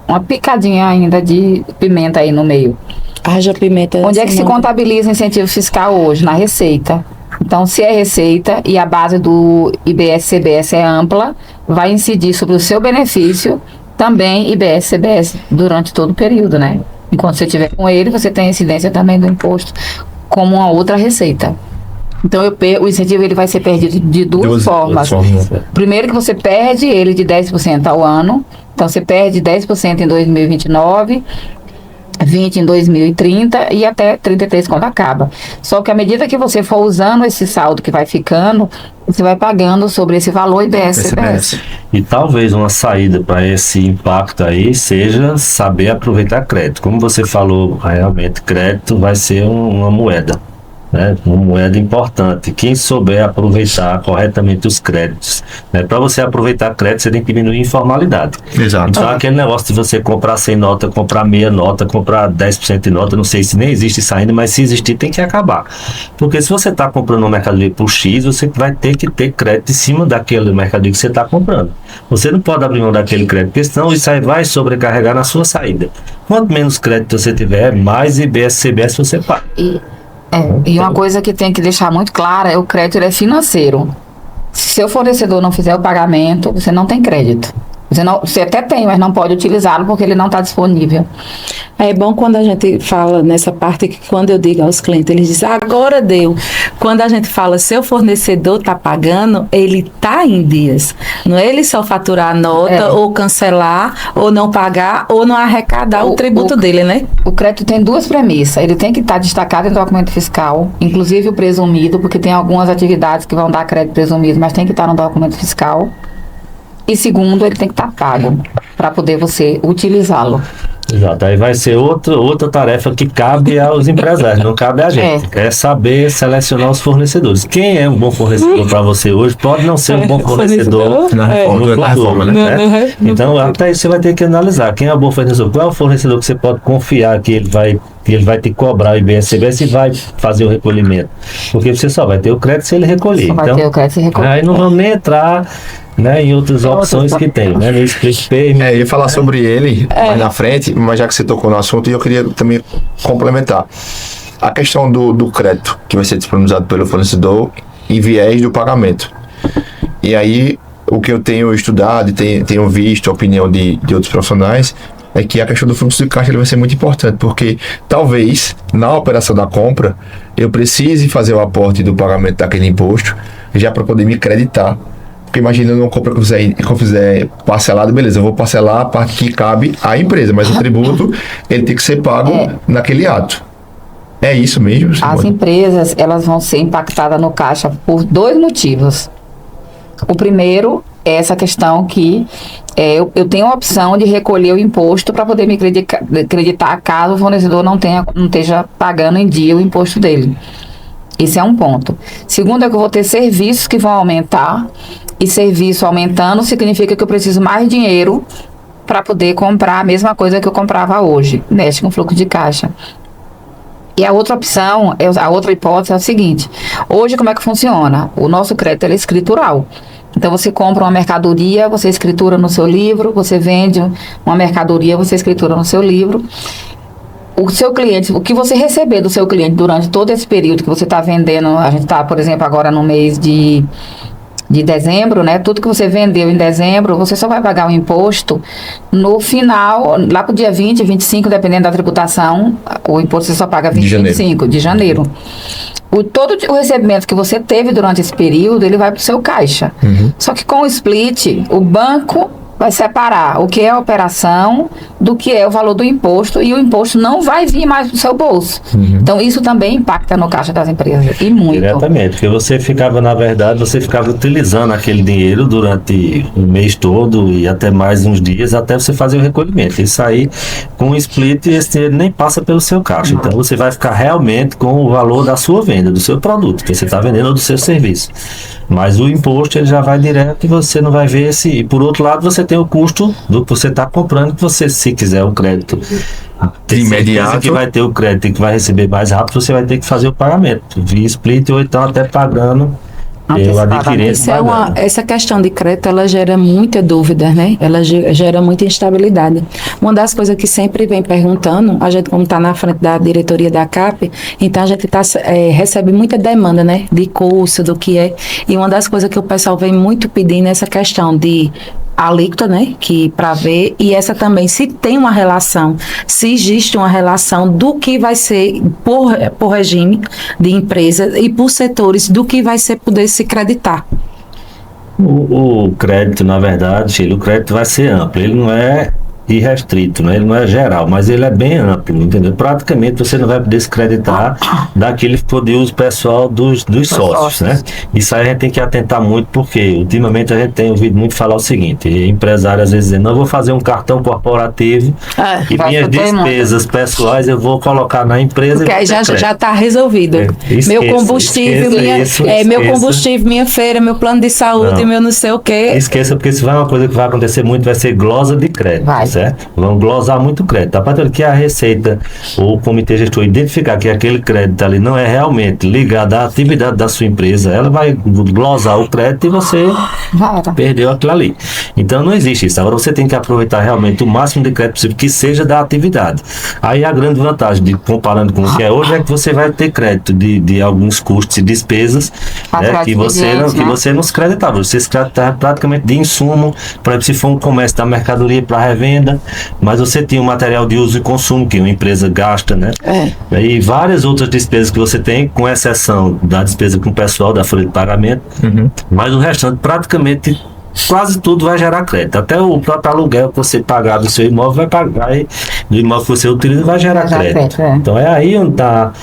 uma picadinha ainda de pimenta aí no meio. Haja pimenta. Onde é que se contabiliza incentivo fiscal hoje? Na Receita. Então, se é Receita e a base do IBS-CBS é ampla, vai incidir sobre o seu benefício também IBS-CBS durante todo o período, né? Enquanto você estiver com ele, você tem incidência também do imposto como uma outra receita. Então, o incentivo ele vai ser perdido de duas formas. Primeiro que você perde ele de 10% ao ano. Então, você perde 10% em 2029, 20% em 2030 e até 33% quando acaba. Só que à medida que você for usando esse saldo que vai ficando, você vai pagando sobre esse valor IBS-CBS. E talvez uma saída para esse impacto aí seja saber aproveitar crédito. Como você falou, realmente, crédito vai ser uma moeda. né, uma moeda importante. Quem souber aproveitar corretamente os créditos, né, para você aproveitar crédito, você tem que diminuir a informalidade. Exato. Então, aquele negócio de você comprar 100 nota, comprar meia nota, comprar 10% de nota, não sei se nem existe isso ainda, mas se existir, tem que acabar. Porque se você está comprando uma mercadoria por X, você vai ter que ter crédito em cima daquele mercadoria que você está comprando. Você não pode abrir mão daquele crédito, porque senão isso aí vai sobrecarregar na sua saída. Quanto menos crédito você tiver, mais IBS, CBS você paga. E uma coisa que tem que deixar muito clara é o crédito ele é financeiro. Se seu fornecedor não fizer o pagamento, você não tem crédito. Você até tem, mas não pode utilizá-lo porque ele não está disponível. É bom quando a gente fala nessa parte que quando eu digo aos clientes, eles dizem, agora deu. Quando a gente fala, seu fornecedor está pagando, ele está em dias. Não é ele só faturar a nota, ou cancelar, ou não pagar, ou não arrecadar o tributo dele, né? O crédito tem duas premissas. Ele tem que estar destacado em documento fiscal, inclusive o presumido, porque tem algumas atividades que vão dar crédito presumido, mas tem que estar no documento fiscal. E segundo, ele tem que estar pago para poder você utilizá-lo. Exato, aí vai ser outra tarefa que cabe aos empresários, não cabe a gente. É saber selecionar os fornecedores. Quem é um bom fornecedor para você hoje pode não ser um bom fornecedor na reforma, né? Então, até isso você vai ter que analisar. Quem é o bom fornecedor? Qual é o fornecedor que você pode confiar que ele vai te cobrar o IBS, CBS e vai fazer o recolhimento? Porque você só vai ter o crédito se ele recolher. Só vai ter o crédito se recolher. Aí não vamos nem entrar, né, em outras opções que tem, né? No Split Payment. Eu ia falar sobre ele mais na frente, mas já que você tocou no assunto, eu queria também complementar. A questão do crédito, que vai ser disponibilizado pelo fornecedor em viés do pagamento. E aí, o que eu tenho estudado e tenho visto a opinião de outros profissionais, é que a questão do fluxo de caixa ele vai ser muito importante, porque talvez, na operação da compra, eu precise fazer o aporte do pagamento daquele imposto, já para poder me creditar. Porque imagina uma compra que eu fizer parcelado, beleza, eu vou parcelar a parte que cabe à empresa, mas o tributo, ele tem que ser pago naquele ato. É isso mesmo, Simone? As empresas, elas vão ser impactadas no caixa por dois motivos. O primeiro é essa questão que eu tenho a opção de recolher o imposto para poder me creditar caso o fornecedor não esteja pagando em dia o imposto dele. Esse é um ponto. Segundo é que eu vou ter serviços que vão aumentar, e serviço aumentando significa que eu preciso mais dinheiro para poder comprar a mesma coisa que eu comprava hoje. Mexe com fluxo de caixa. E a outra opção, a outra hipótese é o seguinte: hoje como é que funciona? O nosso crédito é escritural. Então você compra uma mercadoria, você escritura no seu livro, você vende uma mercadoria, você escritura no seu livro. O seu cliente, o que você receber do seu cliente durante todo esse período que você está vendendo, a gente está, por exemplo, agora no mês de dezembro, né? Tudo que você vendeu em dezembro, você só vai pagar o imposto no final, lá para o dia 20, 25, dependendo da tributação, o imposto você só paga 20, 25 de janeiro. Todo o recebimento que você teve durante esse período, ele vai para o seu caixa. Só que com o split, o banco vai separar o que é a operação do que é o valor do imposto, e o imposto não vai vir mais do seu bolso. Então isso também impacta no caixa das empresas, e muito. Diretamente, porque você ficava, na verdade, utilizando aquele dinheiro durante o mês todo e até mais uns dias, até você fazer o recolhimento. Isso aí, com o split, esse dinheiro nem passa pelo seu caixa. Então você vai ficar realmente com o valor da sua venda, do seu produto, que você está vendendo, ou do seu serviço. Mas o imposto ele já vai direto e você não vai ver esse. E por outro lado, você tem o custo do que você está comprando, que você, se quiser o crédito imediato, que vai ter o crédito e que vai receber mais rápido, você vai ter que fazer o pagamento via split, ou então até pagando. Essa questão de crédito, ela gera muita dúvida, né? Ela gera muita instabilidade. Uma das coisas que sempre vem perguntando, a gente como está na frente da diretoria da CAP, então a gente recebe muita demanda, né? De curso, do que é. E uma das coisas que o pessoal vem muito pedindo é essa questão de alíquota, né, que para ver, e essa também, se tem uma relação, se existe uma relação do que vai ser por regime de empresa e por setores do que vai ser poder se creditar. O crédito, na verdade, o crédito vai ser amplo, ele não é irrestrito, né? Ele não é geral, mas ele é bem amplo, entendeu? Praticamente você não vai poder se creditar daquele que for de uso pessoal dos sócios, né? Isso aí a gente tem que atentar muito, porque ultimamente a gente tem ouvido muito falar o seguinte: empresário às vezes dizendo, não, vou fazer um cartão corporativo e minhas despesas pessoais eu vou colocar na empresa. Porque aí já está resolvido. Meu combustível, meu combustível, minha feira, meu plano de saúde, meu não sei o quê. Esqueça, porque se vai uma coisa que vai acontecer muito, vai ser glosa de crédito, certo? Vão glosar muito crédito. A partir que a Receita ou o Comitê Gestor identificar que aquele crédito ali não é realmente ligado à atividade da sua empresa, ela vai glosar o crédito e você perdeu aquilo ali. Então não existe isso. Agora você tem que aproveitar realmente o máximo de crédito possível que seja da atividade. Aí a grande vantagem, comparando com o que é hoje, é que você vai ter crédito de alguns custos e despesas, né, que você não se creditava. Você se creditava praticamente de insumo, por exemplo, se for um comércio da mercadoria para revenda, mas você tinha um material de uso e consumo que uma empresa gasta, né? E várias outras despesas que você tem, com exceção da despesa com o pessoal, da folha de pagamento, mas o restante praticamente quase tudo vai gerar crédito. Até o próprio aluguel que você pagar do seu imóvel vai pagar, e do imóvel que você utiliza vai gerar crédito. Então é aí onde está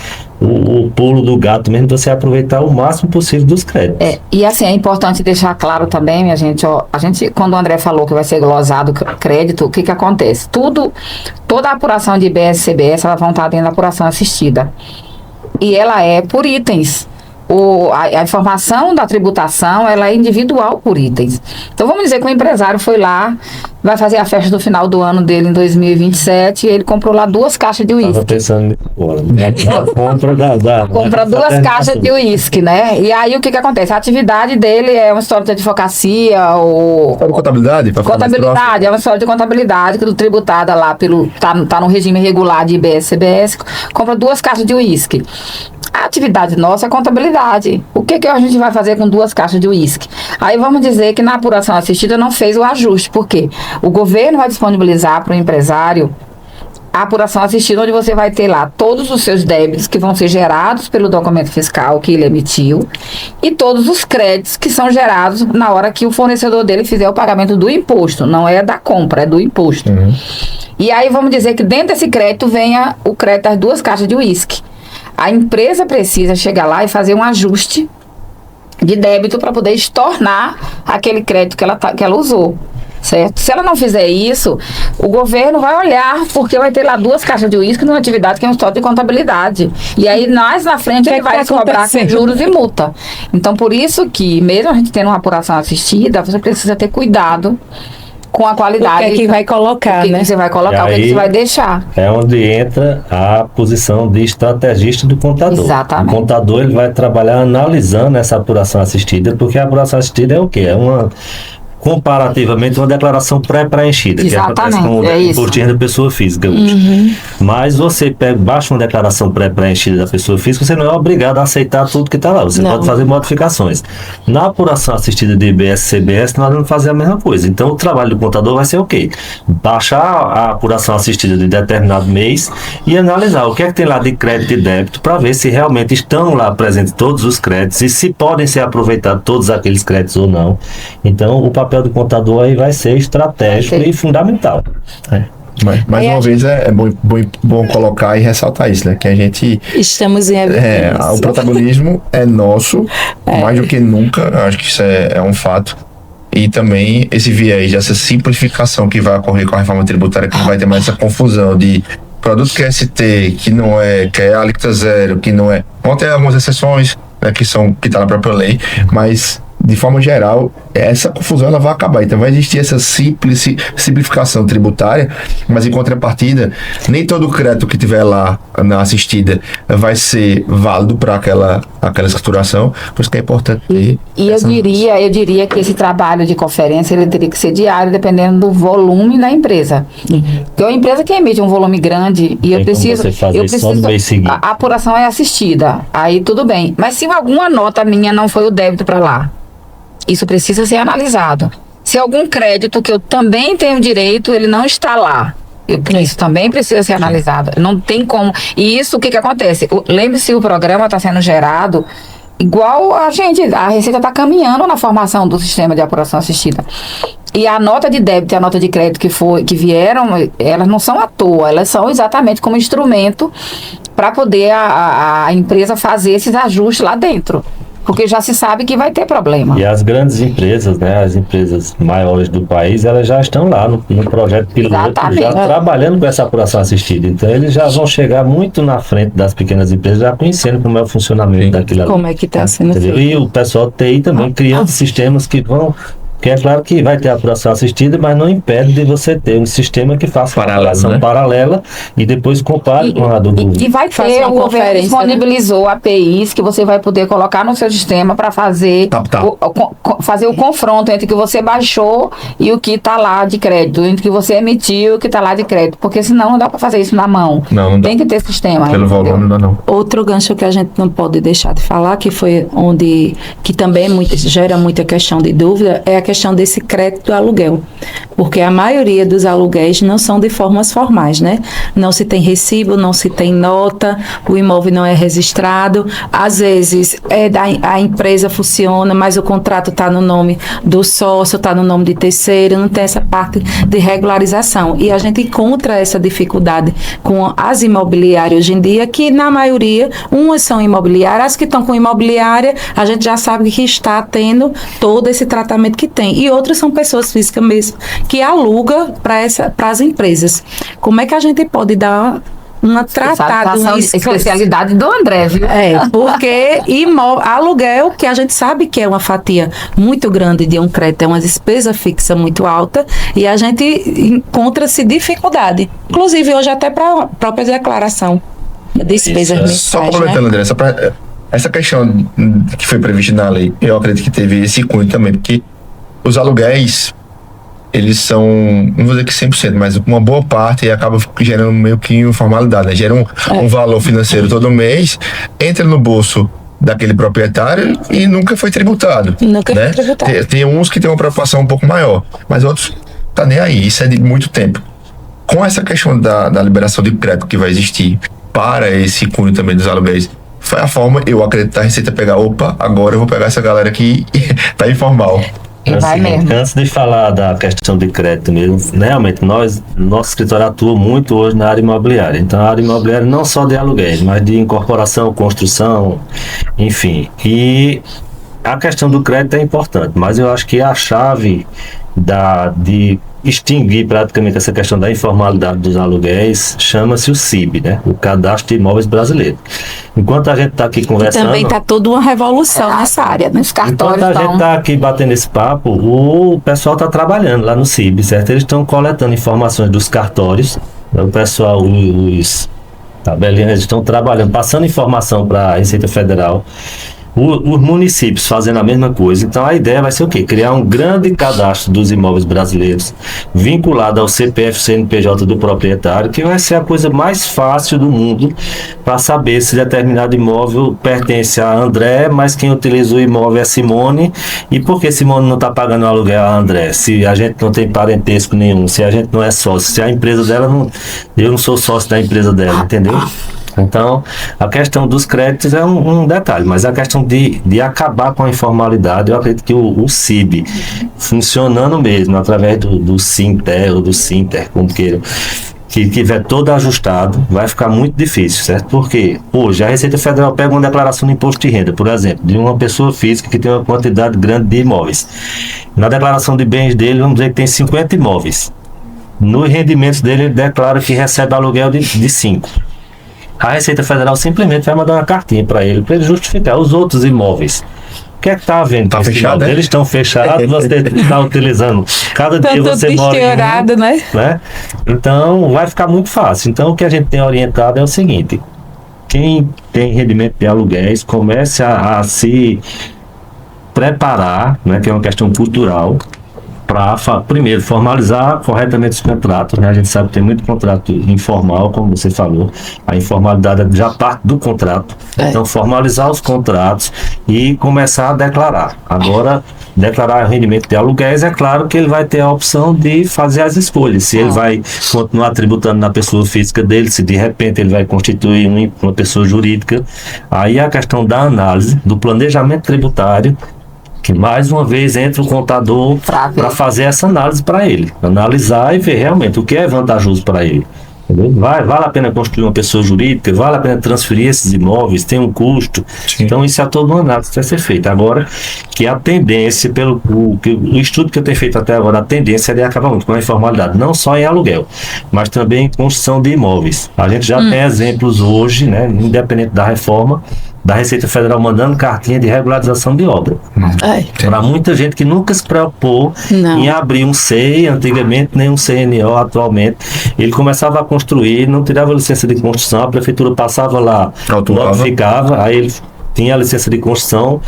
o pulo do gato mesmo, você aproveitar o máximo possível dos créditos. E assim, é importante deixar claro também, minha gente, a gente, quando o André falou que vai ser glosado crédito, o que acontece? Toda a apuração de IBS e CBS, ela vão estar dentro da apuração assistida. E ela é por itens. A informação da tributação, ela é individual por itens. Então, vamos dizer que o empresário foi lá, vai fazer a festa do final do ano dele em 2027, e ele comprou lá 2 caixas de uísque. Estava pensando compra 2 caixas de uísque, né? E aí, o que acontece? A atividade dele é uma história de advocacia ou... Contabilidade? Contabilidade, é uma história de contabilidade, que tributada lá tá no regime regular de IBS e CBS, compra 2 caixas de uísque. A atividade nossa é contabilidade. O que a gente vai fazer com 2 caixas de uísque? Aí vamos dizer que na apuração assistida não fez o ajuste. Por quê? O governo vai disponibilizar para o empresário a apuração assistida, onde você vai ter lá todos os seus débitos que vão ser gerados pelo documento fiscal que ele emitiu e todos os créditos que são gerados na hora que o fornecedor dele fizer o pagamento do imposto. Não é da compra, é do imposto. E aí vamos dizer que dentro desse crédito venha o crédito das 2 caixas de uísque. A empresa precisa chegar lá e fazer um ajuste de débito para poder estornar aquele crédito que ela usou, certo? Se ela não fizer isso, o governo vai olhar, porque vai ter lá 2 caixas de uísque numa atividade que é um estoque de contabilidade. E aí, mais na frente, ele vai cobrar com juros e multa. Então, por isso que, mesmo a gente tendo uma apuração assistida, você precisa ter cuidado com a qualidade. O que é que vai colocar, né? O que você vai colocar, o que você vai deixar. É onde entra a posição de estrategista do contador. Exatamente. O contador, ele vai trabalhar analisando essa apuração assistida, porque a apuração assistida é o quê? É comparativamente uma declaração pré-preenchida, que acontece com o imposto de renda da pessoa física hoje. Mas você baixa uma declaração pré-preenchida da pessoa física, você não é obrigado a aceitar tudo que está lá, você pode fazer modificações. Na apuração assistida de IBS e CBS, nós vamos fazer a mesma coisa. Então o trabalho do contador vai ser o quê? Baixar a apuração assistida de determinado mês e analisar o que é que tem lá de crédito e débito, para ver se realmente estão lá presentes todos os créditos e se podem ser aproveitados todos aqueles créditos ou não. Então o papel do contador aí vai ser estratégico e fundamental. Mais uma vez é bom colocar e ressaltar isso, né? Que a gente... Estamos em evidência. O protagonismo é nosso, mais do que nunca, acho que isso é um fato. E também esse viés, essa simplificação que vai ocorrer com a reforma tributária, que não vai ter mais essa confusão de produto que é ST, que é alíquota zero, que não é... Vão ter algumas exceções, né, que está na própria lei, mas... De forma geral, essa confusão ela vai acabar. Então vai existir essa simplificação tributária, mas em contrapartida, nem todo crédito que tiver lá na assistida vai ser válido para aquela escrituração, por isso que é importante ter. E eu diria que esse trabalho de conferência ele teria que ser diário, dependendo do volume da empresa. Porque uma empresa que emite um volume grande e eu preciso a apuração é assistida, aí tudo bem. Mas se alguma nota minha não foi o débito para lá, isso precisa ser analisado. Se algum crédito que eu também tenho direito, ele não está lá, isso também precisa ser analisado. Não tem como. E isso, o que acontece? Lembre-se, o programa está sendo gerado igual a Receita está caminhando na formação do sistema de apuração assistida. E a nota de débito e a nota de crédito que vieram, elas não são à toa, elas são exatamente como instrumento para poder a empresa fazer esses ajustes lá dentro. Porque já se sabe que vai ter problema. E as grandes empresas, né, as empresas maiores do país, elas já estão lá no projeto piloto, já trabalhando com essa apuração assistida. Então, eles já vão chegar muito na frente das pequenas empresas, já conhecendo como é o funcionamento daquilo ali. Como é que está sendo feito. E o pessoal TI também criando sistemas que vão... Porque é claro que vai ter a apuração assistida, mas não impede de você ter um sistema que faça uma apuração paralela e depois compare com a do governo. E vai ter, o governo disponibilizou APIs que você vai poder colocar no seu sistema para fazer, fazer o confronto entre o que você baixou e o que está lá de crédito, entre o que você emitiu e o que está lá de crédito. Porque senão não dá para fazer isso na mão. Não tem que ter sistema. Pelo volume não dá não. Outro gancho que a gente não pode deixar de falar, que foi onde que também gera muita questão de dúvida, é a questão desse crédito aluguel, porque a maioria dos aluguéis não são de formas formais, né? Não se tem recibo, não se tem nota, o imóvel não é registrado, às vezes a empresa funciona, mas o contrato está no nome do sócio, está no nome de terceiro, não tem essa parte de regularização, e a gente encontra essa dificuldade com as imobiliárias hoje em dia, que na maioria, umas são imobiliárias, as que estão com imobiliária, a gente já sabe que está tendo todo esse tratamento que tem, e outras são pessoas físicas mesmo, que alugam para as empresas. Como é que a gente pode dar uma tratada, uma especialidade do André, viu? Porque aluguel, que a gente sabe que é uma fatia muito grande de um crédito, é uma despesa fixa muito alta, e a gente encontra-se dificuldade. Inclusive, hoje até para a própria declaração de despesas mensais. Só complementando, André, essa questão que foi prevista na lei, eu acredito que teve esse cunho também, porque os aluguéis, eles são, não vou dizer que 100%, mas uma boa parte acaba gerando meio que informalidade, né? Gera um valor financeiro todo mês, entra no bolso daquele proprietário e nunca foi tributado. Foi tributado. Tem uns que tem uma preocupação um pouco maior, mas outros tá nem aí, isso é de muito tempo. Com essa questão da liberação de crédito que vai existir para esse cunho também dos aluguéis, foi a forma, eu acredito, da Receita pegar, agora eu vou pegar essa galera que tá informal. Antes de falar da questão de crédito mesmo, realmente nosso escritório atua muito hoje na área imobiliária. Então, a área imobiliária não só de aluguéis, mas de incorporação, construção, enfim. E a questão do crédito é importante, mas eu acho que a chave de extinguir praticamente essa questão da informalidade dos aluguéis chama-se o CIB, né? O Cadastro de Imóveis Brasileiro. Enquanto a gente está aqui conversando... Também está toda uma revolução nessa área, nos cartórios. Enquanto a gente está aqui batendo esse papo, o pessoal está trabalhando lá no CIB, certo? Eles estão coletando informações dos cartórios, o pessoal, os tabelinhas, eles estão trabalhando, passando informação para a Receita Federal. Os municípios fazendo a mesma coisa. Então a ideia vai ser o quê? Criar um grande cadastro dos imóveis brasileiros vinculado ao CPF CNPJ do proprietário, que vai ser a coisa mais fácil do mundo para saber se determinado imóvel pertence a André, mas quem utiliza o imóvel é Simone. E por que Simone não está pagando o aluguel a André? Se a gente não tem parentesco nenhum, se a gente não é sócio, se a empresa dela não... Eu não sou sócio da empresa dela, entendeu? Então, a questão dos créditos é um detalhe, mas a questão de acabar com a informalidade, eu acredito que o CIB, funcionando mesmo, através do Sinter ou do Sinter, como queiram, que tiver todo ajustado, vai ficar muito difícil, certo? Porque hoje a Receita Federal pega uma declaração de imposto de renda, por exemplo, de uma pessoa física que tem uma quantidade grande de imóveis. Na declaração de bens dele, vamos dizer que tem 50 imóveis. Nos rendimentos dele, ele declara que recebe aluguel de 5. A Receita Federal simplesmente vai mandar uma cartinha para ele justificar os outros imóveis. O que é que está havendo? Tá fechado, eles estão fechados, você está utilizando. Cada dia você mora em um, né? Então, vai ficar muito fácil. Então, o que a gente tem orientado é o seguinte: quem tem rendimento de aluguéis, comece a se preparar, né, que é uma questão cultural, para, primeiro, formalizar corretamente os contratos, né? A gente sabe que tem muito contrato informal, como você falou, a informalidade já parte do contrato. Então, formalizar os contratos e começar a declarar. Agora, declarar o rendimento de aluguéis, é claro que ele vai ter a opção de fazer as escolhas. Se ele vai continuar tributando na pessoa física dele, se de repente ele vai constituir uma pessoa jurídica, aí a questão da análise, do planejamento tributário, que mais uma vez entra o contador para fazer essa análise para ele, analisar e ver realmente o que é vantajoso para ele. Vale a pena construir uma pessoa jurídica, vale a pena transferir esses imóveis, tem um custo. Sim. Então isso é toda uma análise que vai ser feita. Agora, que a tendência, o estudo que eu tenho feito até agora, a tendência é de acabar muito com a informalidade, não só em aluguel, mas também em construção de imóveis. A gente já tem exemplos hoje, né, independente da reforma, da Receita Federal mandando cartinha de regularização de obra. Para muita gente que nunca se preocupou em abrir um CEI, antigamente nem um CNO atualmente, ele começava a construir, não tirava licença de construção, a prefeitura passava lá, notificava, aí ele tinha a licença de construção.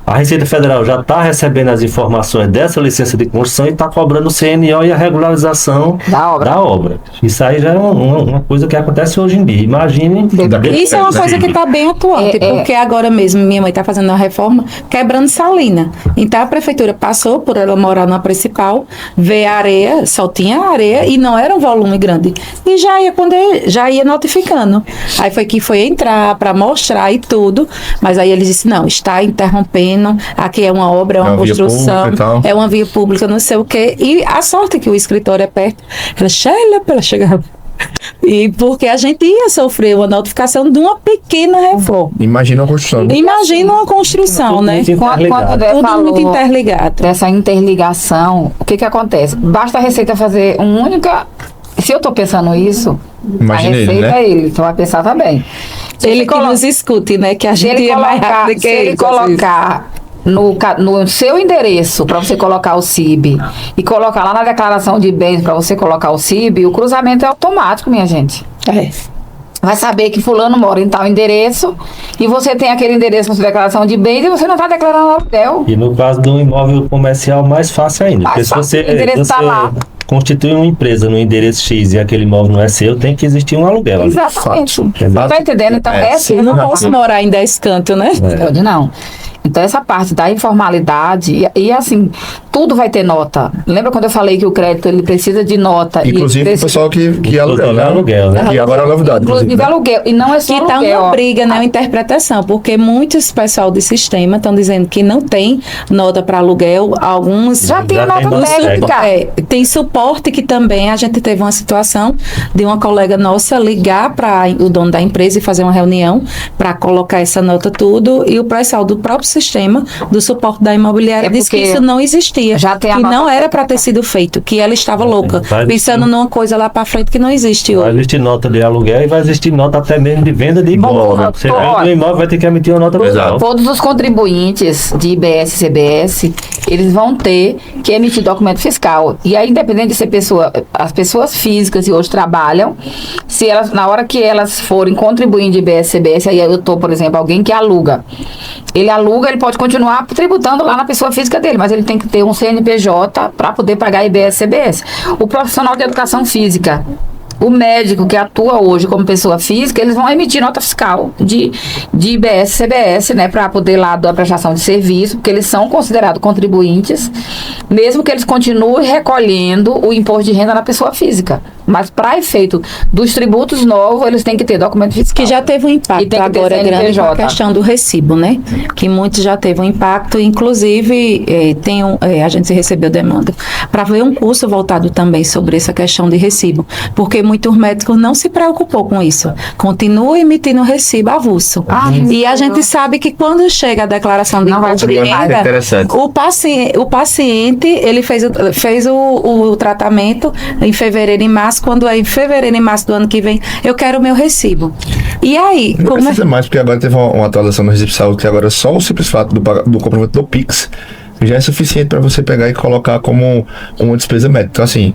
A Receita Federal já está recebendo as informações dessa licença de construção e está cobrando o CNO e a regularização da obra. Isso aí já é uma coisa que acontece hoje em dia. Imagine... Isso é uma coisa que está bem atuante, porque agora mesmo minha mãe está fazendo uma reforma quebrando salina. Então a prefeitura passou por ela morar na principal, ver a areia, só tinha areia e não era um volume grande. E já ia notificando. Aí foi entrar para mostrar e tudo, mas aí ele disse, não, está interrompendo, aqui é uma obra, é uma construção, é uma via pública, não sei o quê. E a sorte que o escritório é perto. Ela, Sheila, para chegar. E porque a gente ia sofrer uma notificação de uma pequena reforma. Imagina uma construção. Imagina uma construção, né? Tudo muito interligado. Dessa interligação, o que acontece? Basta a Receita fazer uma única... Se eu estou pensando isso, imagina a Receita é ele, então vai pensar também. Ele que nos escute, né? Que a gente é mais rápido que ele. Se ele colocar no seu endereço para você colocar o CIB e colocar lá na declaração de bens para você colocar o CIB, o cruzamento é automático, minha gente. Vai saber que fulano mora em tal endereço e você tem aquele endereço na sua declaração de bens e você não está declarando aluguel. E no caso do imóvel comercial, mais fácil ainda. Porque se você está lá. Constitui uma empresa no endereço X e aquele imóvel não é seu, tem que existir um aluguel. Exatamente. Tá entendendo? Então assim. Eu não posso morar em 10 cantos, né? Não. Então, essa parte da informalidade, e assim, tudo vai ter nota. Lembra quando eu falei que o crédito ele precisa de nota? Inclusive o pessoal que aluguel, né? E agora é novidade. Inclusive aluguel. E não é só aluguel. Que tá uma briga, né? Uma interpretação, porque muitos pessoal de sistema estão dizendo que não tem nota para aluguel. Alguns já tem nota técnica. Tem suporte que também a gente teve uma situação de uma colega nossa ligar para o dono da empresa e fazer uma reunião para colocar essa nota tudo, e o pessoal do próprio sistema do suporte da imobiliária disse que isso não existia, que não era para ter sido feito, que ela estava louca, pensando numa coisa lá para frente que não existe hoje. Vai existir nota de aluguel e vai existir nota até mesmo de venda de imóvel. Você vende um imóvel, vai ter que emitir uma nota mensal. Todos os contribuintes de IBS e CBS, eles vão ter que emitir documento fiscal. E aí, independente de ser as pessoas físicas que hoje trabalham, se elas, na hora que elas forem contribuindo de IBS e CBS, aí eu tô, por exemplo, alguém que aluga. Ele pode continuar tributando lá na pessoa física dele, mas ele tem que ter um CNPJ para poder pagar IBS e CBS. O profissional de educação física, o médico que atua hoje como pessoa física, eles vão emitir nota fiscal de IBS e CBS, né, para poder lá da prestação de serviço, porque eles são considerados contribuintes, mesmo que eles continuem recolhendo o imposto de renda na pessoa física. Mas para efeito dos tributos novos, eles têm que ter documento fiscal. Que já teve um impacto agora grande com a questão do recibo, né? Que muitos já teve um impacto, inclusive a gente recebeu demanda para ver um curso voltado também sobre essa questão de recibo, porque muitos médicos não se preocupou com isso, continuam emitindo recibo avulso. E a gente sabe que quando chega a declaração de imposto de renda, o paciente ele fez o tratamento em fevereiro e março. Quando é em fevereiro e março do ano que vem, eu quero o meu recibo. E aí? Não precisa mais, porque agora teve uma atualização no Recibo de Saúde, que agora só o simples fato do comprovante do Pix já é suficiente para você pegar e colocar como uma despesa médica. Então, assim,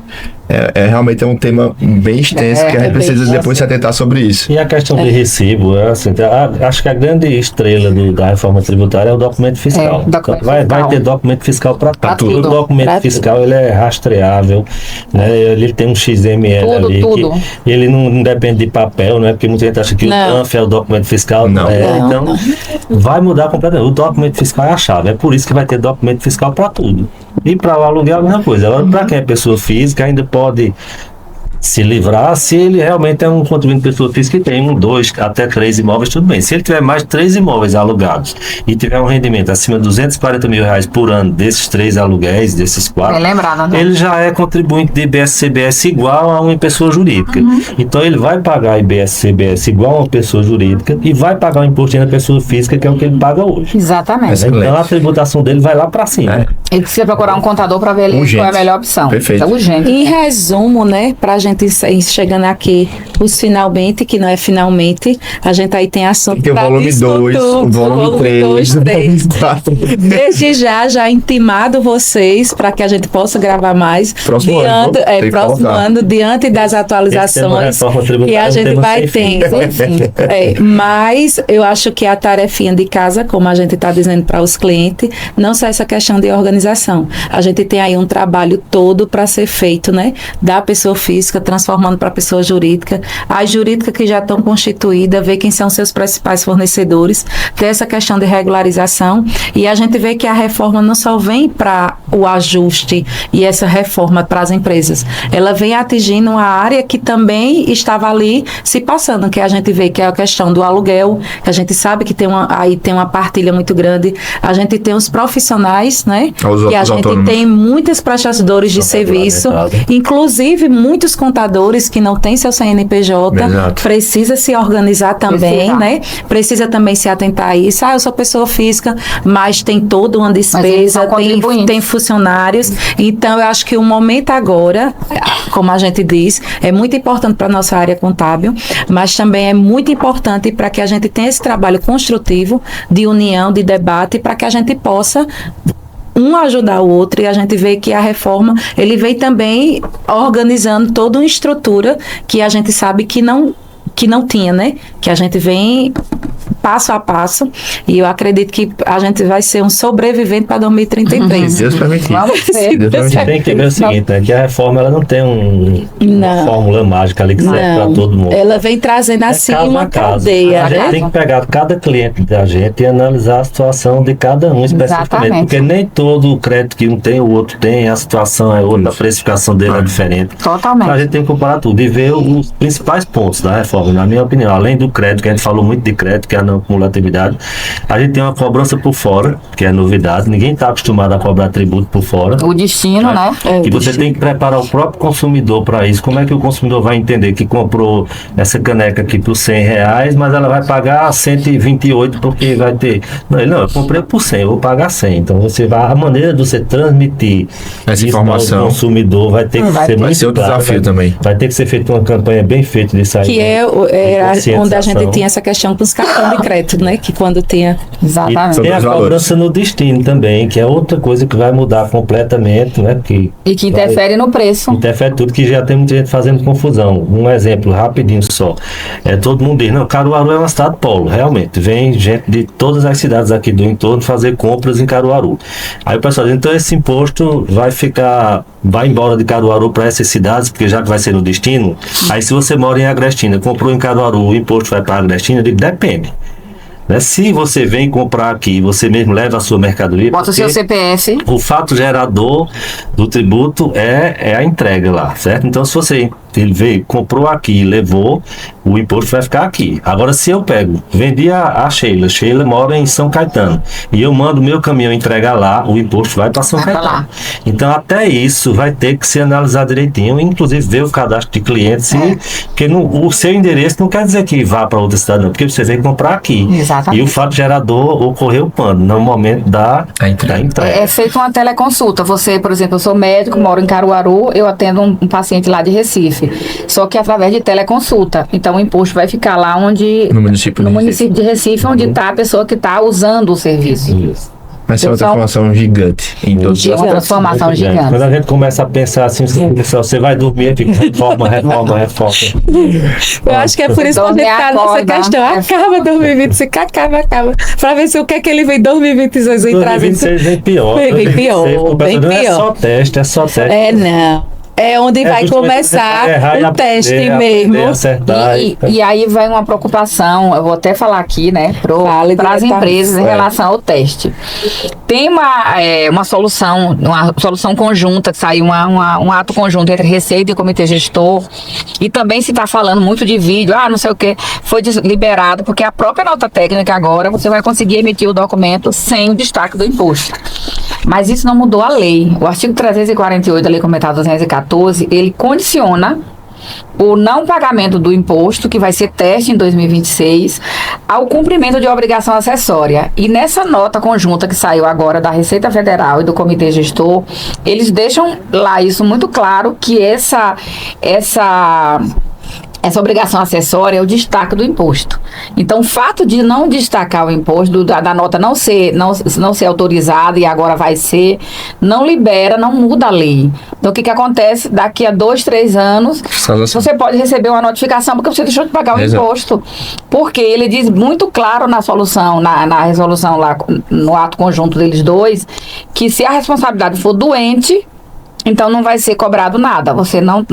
realmente é um tema bem extenso que a gente precisa depois se atentar sobre isso. E a questão de recibo, assim, acho que a grande estrela da reforma tributária é o documento fiscal. Vai ter documento fiscal para tudo. O documento fiscal ele é rastreável, né? Ele tem um XML ali, que ele não depende de papel, né? Porque muita gente acha que o TANF é o documento fiscal. Então, vai mudar completamente. O documento fiscal é a chave, é por isso que vai ter documento fiscal para tudo. E para o aluguel a mesma coisa. Agora, para quem é pessoa física, ainda pode se livrar se ele realmente é um contribuinte pessoa física que tem 1, 2, até 3 imóveis, tudo bem. Se ele tiver mais de 3 imóveis alugados e tiver um rendimento acima de R$240 mil por ano desses 3 aluguéis, desses 4, Bem lembrado, né? ele já é contribuinte de IBS-CBS igual a uma pessoa jurídica. Então ele vai pagar IBS-CBS igual a uma pessoa jurídica e vai pagar o imposto na pessoa física, que é o que ele paga hoje. Exatamente. Então a tributação dele vai lá para cima. Ele precisa procurar um contador para ver Urgente. qual é a melhor opção. Perfeito. É urgente. Em resumo, né, pra gente ir chegando aqui, os finalmente, que não é finalmente, a gente aí tem assunto Tem o pra volume disso 2, o tudo, volume 3, dois, o três. volume 4. Desde já intimado vocês para que a gente possa gravar mais Próximo ano, diante, tem que próximo colocar. ano, diante das atualizações reforma tributária, que a um gente tema vai sem ter. Mas eu acho que a tarefinha de casa, como a gente está dizendo para os clientes, não só essa questão de organização. A gente tem aí um trabalho todo para ser feito, né? Da pessoa física, transformando para a pessoa jurídica. As jurídicas que já estão constituídas, ver quem são seus principais fornecedores, ter essa questão de regularização. E a gente vê que a reforma não só vem para o ajuste e essa reforma para as empresas, ela vem atingindo uma área que também estava ali se passando, que a gente vê que é a questão do aluguel, que a gente sabe que tem uma partilha muito grande. A gente tem os profissionais, né? Os que a gente autônomos. tem muitos prestadores de serviço, inclusive muitos contadores que não têm seu CNPJ, Exato. precisa se organizar também, Precisa. né? Precisa também se atentar a isso. Eu sou pessoa física, mas tem toda uma eles despesa, são contribuintes. tem funcionários. Então, eu acho que o momento agora, como a gente diz, é muito importante para a nossa área contábil, mas também é muito importante para que a gente tenha esse trabalho construtivo de união, de debate, para que a gente possa um ajudar o outro, e a gente vê que a reforma, ele vem também organizando toda uma estrutura que a gente sabe que não tinha, né? Que a gente vem passo a passo, e eu acredito que a gente vai ser um sobrevivente para 2033. Deus permitir. Vamos ver. Deus permitir. Tem que ver o seguinte, né, que a reforma ela não tem uma Não. fórmula mágica ali que serve para Não, todo mundo. ela vem trazendo assim Caso uma a caso. cadeia, A gente né? tem que pegar cada cliente da gente e analisar a situação de cada um especificamente. Exatamente. Porque nem todo o crédito que um tem, o outro tem, a situação é outra, a precificação dele é diferente. Totalmente. Então a gente tem que comparar tudo e ver os principais pontos da reforma, na minha opinião. Além do crédito, que a gente falou muito de crédito, que é a não acumulatividade, a gente tem uma cobrança por fora, que é novidade. Ninguém está acostumado a cobrar tributo por fora. O destino, né? E você tem que preparar o próprio consumidor para isso. Como é que o consumidor vai entender que comprou essa caneca aqui por R$100, mas ela vai pagar 128 porque vai ter... Não, eu comprei por 100, eu vou pagar 100. Então a maneira de você transmitir Essa isso informação ao consumidor vai ter que ser vai muito ser um clara, desafio também. Vai ter que ser feita uma campanha bem feita disso aí. Que é onde a gente conscientização. tinha essa questão com os cartões de crédito, né? Que quando tinha... Exatamente. E tem a Sobre os cobrança no destino também, que é outra coisa que vai mudar completamente, né? E que interfere no preço. Interfere tudo, que já tem muita gente fazendo confusão. Um exemplo rapidinho só. Todo mundo diz, não, Caruaru é uma cidade polo, realmente. Vem gente de todas as cidades aqui do entorno fazer compras em Caruaru. Aí o pessoal diz, então esse imposto vai embora de Caruaru para essas cidades, porque já que vai ser no destino. Aí se você mora em Agrestina, comprou em Caruaru, o imposto vai para Agrestina, eu digo, depende. Né? Se você vem comprar aqui, você mesmo leva a sua mercadoria. Bota o seu CPF. O fato gerador do tributo é a entrega lá, certo? Então, se você veio, comprou aqui, levou, o imposto vai ficar aqui. Agora, se eu vendi a Sheila mora em São Caetano, e eu mando meu caminhão entregar lá, o imposto vai para São Vai pra Caetano. lá. Então, até isso vai ter que ser analisado direitinho, inclusive ver o cadastro de clientes, porque o seu endereço não quer dizer que vá para outra cidade, não, porque você veio comprar aqui. Exatamente. E o fato gerador ocorreu quando? No momento da entrega. É feita uma teleconsulta. Você, por exemplo, eu sou médico, moro em Caruaru, eu atendo um paciente lá de Recife. Só que através de teleconsulta. Então o imposto vai ficar lá onde... No município de Recife, onde está a pessoa que está usando o serviço. Isso. Vai ser uma transformação gigante em todos os É uma transformação Muito grande. gigante. Quando a gente começa a pensar assim, você vai dormir e fica reforma. Eu acho que é por isso que a gente tá nessa questão. Acaba 2025, acaba. Pra ver se o que é que ele vem em 2026 vem trazer. 2026 vem pior. Vem pior, bem Não é pior. só teste, é só teste. É, não. É onde vai justamente começar você vai errar e o teste aprender, mesmo. acertar. E aí vai uma preocupação, eu vou até falar aqui, né, Fale para as diretamente. empresas em relação ao teste. Tem uma solução conjunta, que saiu um ato conjunto entre Receita e Comitê Gestor, e também se está falando muito de vídeo, não sei o que, foi liberado, porque a própria nota técnica agora, você vai conseguir emitir o documento sem destaque do imposto. Mas isso não mudou a lei. O artigo 348 da Lei Complementar 214, ele condiciona o não pagamento do imposto, que vai ser teste em 2026, ao cumprimento de obrigação acessória. E nessa nota conjunta que saiu agora da Receita Federal e do Comitê Gestor, eles deixam lá isso muito claro, que essa obrigação acessória é o destaque do imposto. Então, o fato de não destacar o imposto, da nota não ser autorizada e agora vai ser, não libera, não muda a lei. Então, o que acontece? Daqui a 2, 3 anos, você pode receber uma notificação porque você deixou de pagar o imposto. Porque ele diz muito claro na solução, na resolução lá, no ato conjunto deles dois, que se a responsabilidade for doente, então não vai ser cobrado nada. Você não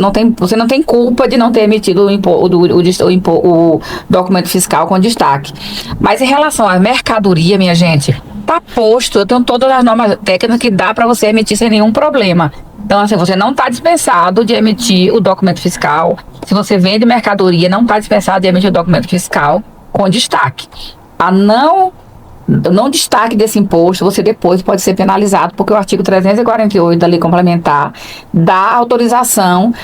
tem culpa de não ter emitido o documento fiscal com destaque. Mas em relação à mercadoria, minha gente, tá posto. Eu tenho todas as normas técnicas que dá para você emitir sem nenhum problema. Então, assim, você não está dispensado de emitir o documento fiscal. Se você vende mercadoria, não está dispensado de emitir o documento fiscal com destaque. A não destaque desse imposto, você depois pode ser penalizado, porque o artigo 348 da Lei Complementar dá autorização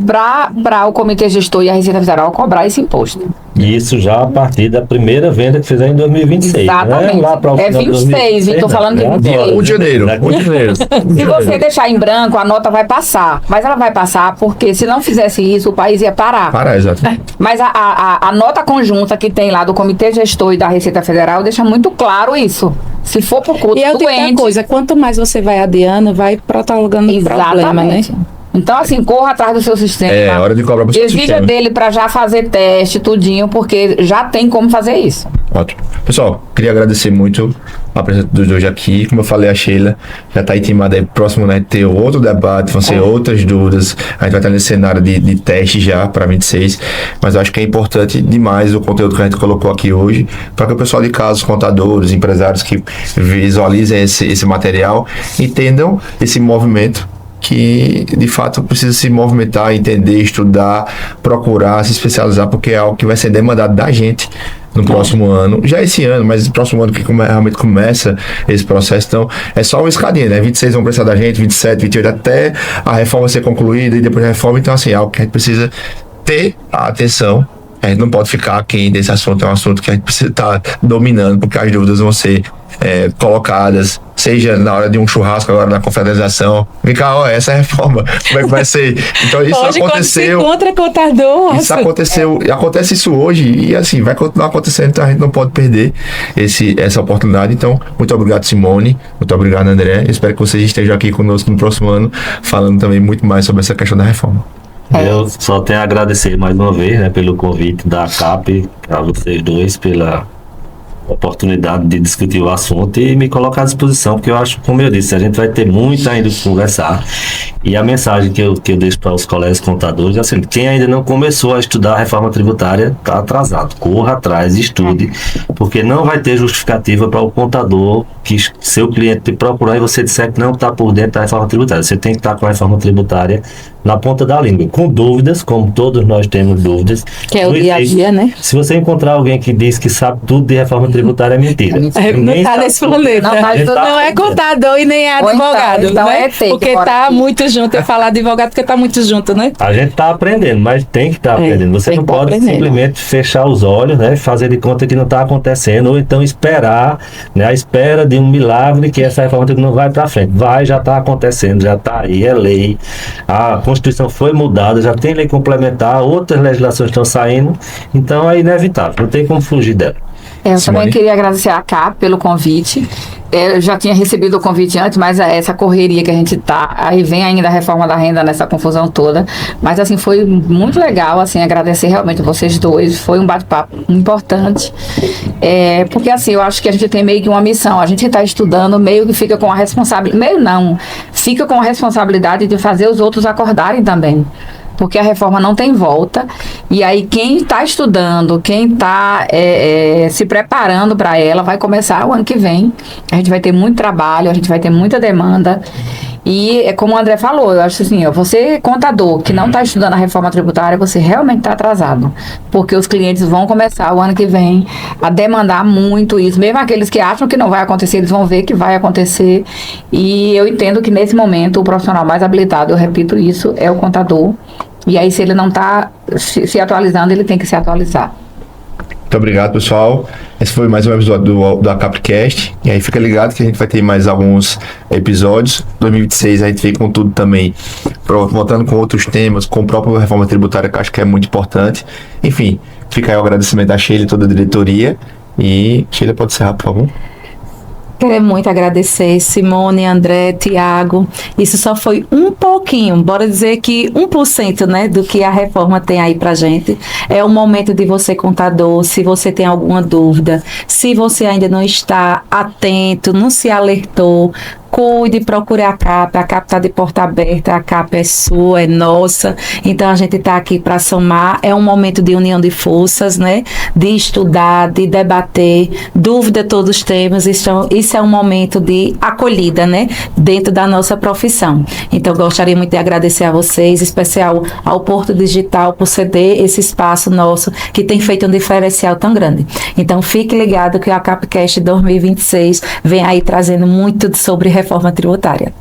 para o Comitê Gestor e a Receita Federal cobrar esse imposto. E isso já a partir da primeira venda que fizer em 2026. Exatamente. Né? Lá para o É final de 26, estou falando de 26. 1 de janeiro. Se você deixar em branco, a nota vai passar. Mas ela vai passar porque se não fizesse isso, o país ia parar. Parar, exato. Mas a nota conjunta que tem lá do Comitê Gestor e da Receita Federal deixa muito claro isso. Se for por conta E é doente... outra coisa, quanto mais você vai adiando, vai prolongando o problema, né? Então, assim, corra atrás do seu sistema. É hora de cobrar pro seu Exija sistema. dele para já fazer teste, tudinho, porque já tem como fazer isso. Ótimo. Pessoal, queria agradecer muito a presença dos dois aqui. Como eu falei, a Sheila já está intimada aí próximo, né? Ter outro debate, vão ser outras dúvidas. A gente vai estar nesse cenário de teste já para 26. Mas eu acho que é importante demais o conteúdo que a gente colocou aqui hoje, para que o pessoal de casa, os contadores, empresários que visualizem esse material, entendam esse movimento que de fato precisa se movimentar, entender, estudar, procurar, se especializar, porque é algo que vai ser demandado da gente no próximo ano, já esse ano, mas no próximo ano que realmente começa esse processo. Então é só uma escadinha, né? 26 vão precisar da gente, 27, 28, até a reforma ser concluída e depois da reforma. Então, assim, é algo que a gente precisa ter a atenção. A gente não pode ficar aquém desse assunto. É um assunto que a gente precisa estar dominando, porque as dúvidas vão ser colocadas, seja na hora de um churrasco, agora na confraternização. Vem cá, essa é a reforma, como é que vai ser? Então isso Hoje, aconteceu. Quando se encontra contador, Isso aconteceu, acontece isso hoje e assim, vai continuar acontecendo, então a gente não pode perder essa oportunidade. Então, muito obrigado, Simone, muito obrigado, André. Eu espero que vocês estejam aqui conosco no próximo ano, falando também muito mais sobre essa questão da reforma. Eu só tenho a agradecer mais uma vez, né, pelo convite da CAP, a vocês dois, pela oportunidade de discutir o assunto e me colocar à disposição, porque eu acho, como eu disse, a gente vai ter muito ainda que conversar. E a mensagem que eu deixo para os colegas contadores é assim: quem ainda não começou a estudar a reforma tributária está atrasado. Corra atrás, estude, porque não vai ter justificativa para o contador que seu cliente te procurar e você disser que não está por dentro da reforma tributária. Você tem que estar com a reforma tributária na ponta da língua, com dúvidas, como todos nós temos dúvidas. que é o dia a dia, né? Se você encontrar alguém que diz que sabe tudo de reforma tributária, é mentira. Não Ninguém tá sabe nesse tudo. planeta. Não Não é contador e nem é Ou então- advogado, então né? é ET, Porque que mora tá aqui. muito junto. Eu falar advogado porque tá muito junto, né? A gente está aprendendo, mas tem que estar aprendendo. Você tem não que tá pode aprendendo. simplesmente fechar os olhos, né, fazer de conta que não está acontecendo, ou então esperar, né, a espera de um milagre que essa reforma não vai para frente. Vai, já está acontecendo, já está aí, é lei. A Constituição foi mudada, já tem lei complementar, outras legislações estão saindo, então é inevitável, não tem como fugir dela. Eu Simone? também queria agradecer a CAP pelo convite. Eu já tinha recebido o convite antes, mas essa correria que a gente tá, aí vem ainda a reforma da renda nessa confusão toda. Mas assim, foi muito legal, assim, agradecer realmente vocês dois. Foi um bate-papo importante. Porque assim, eu acho que a gente tem meio que uma missão. A gente está estudando, meio que fica com a responsabilidade. Meio não, fica com a responsabilidade de fazer os outros acordarem também. Porque a reforma não tem volta, e aí quem está estudando, quem está se preparando para ela, vai começar o ano que vem. A gente vai ter muito trabalho, a gente vai ter muita demanda, e é como o André falou, eu acho assim, você contador que não está estudando a reforma tributária, você realmente está atrasado, porque os clientes vão começar o ano que vem a demandar muito isso, mesmo aqueles que acham que não vai acontecer, eles vão ver que vai acontecer, e eu entendo que nesse momento o profissional mais habilitado, eu repito isso, é o contador. E aí, se ele não está se atualizando, ele tem que se atualizar. Muito obrigado, pessoal. Esse foi mais um episódio do ACAPcast. E aí, fica ligado que a gente vai ter mais alguns episódios. 2026 a gente vem com tudo também, voltando com outros temas, com a própria reforma tributária, que eu acho que é muito importante. Enfim, fica aí o agradecimento a Sheila e toda a diretoria. E Sheila, pode encerrar, por favor. Quero muito agradecer Simone, André, Tiago. Isso só foi um pouquinho, bora dizer que 1%, né, do que a reforma tem aí pra gente. É o momento de você, contador, se você tem alguma dúvida, se você ainda não está atento, não se alertou, cuide, procure a CAP está de porta aberta, a CAP é sua, é nossa, então a gente está aqui para somar, é um momento de união de forças, né, de estudar, de debater, dúvida todos temos, isso é um momento de acolhida, né, dentro da nossa profissão. Então gostaria muito de agradecer a vocês, em especial ao Porto Digital, por ceder esse espaço nosso, que tem feito um diferencial tão grande. Então fique ligado que a CAPcast 2026 vem aí trazendo muito sobre reforma tributária.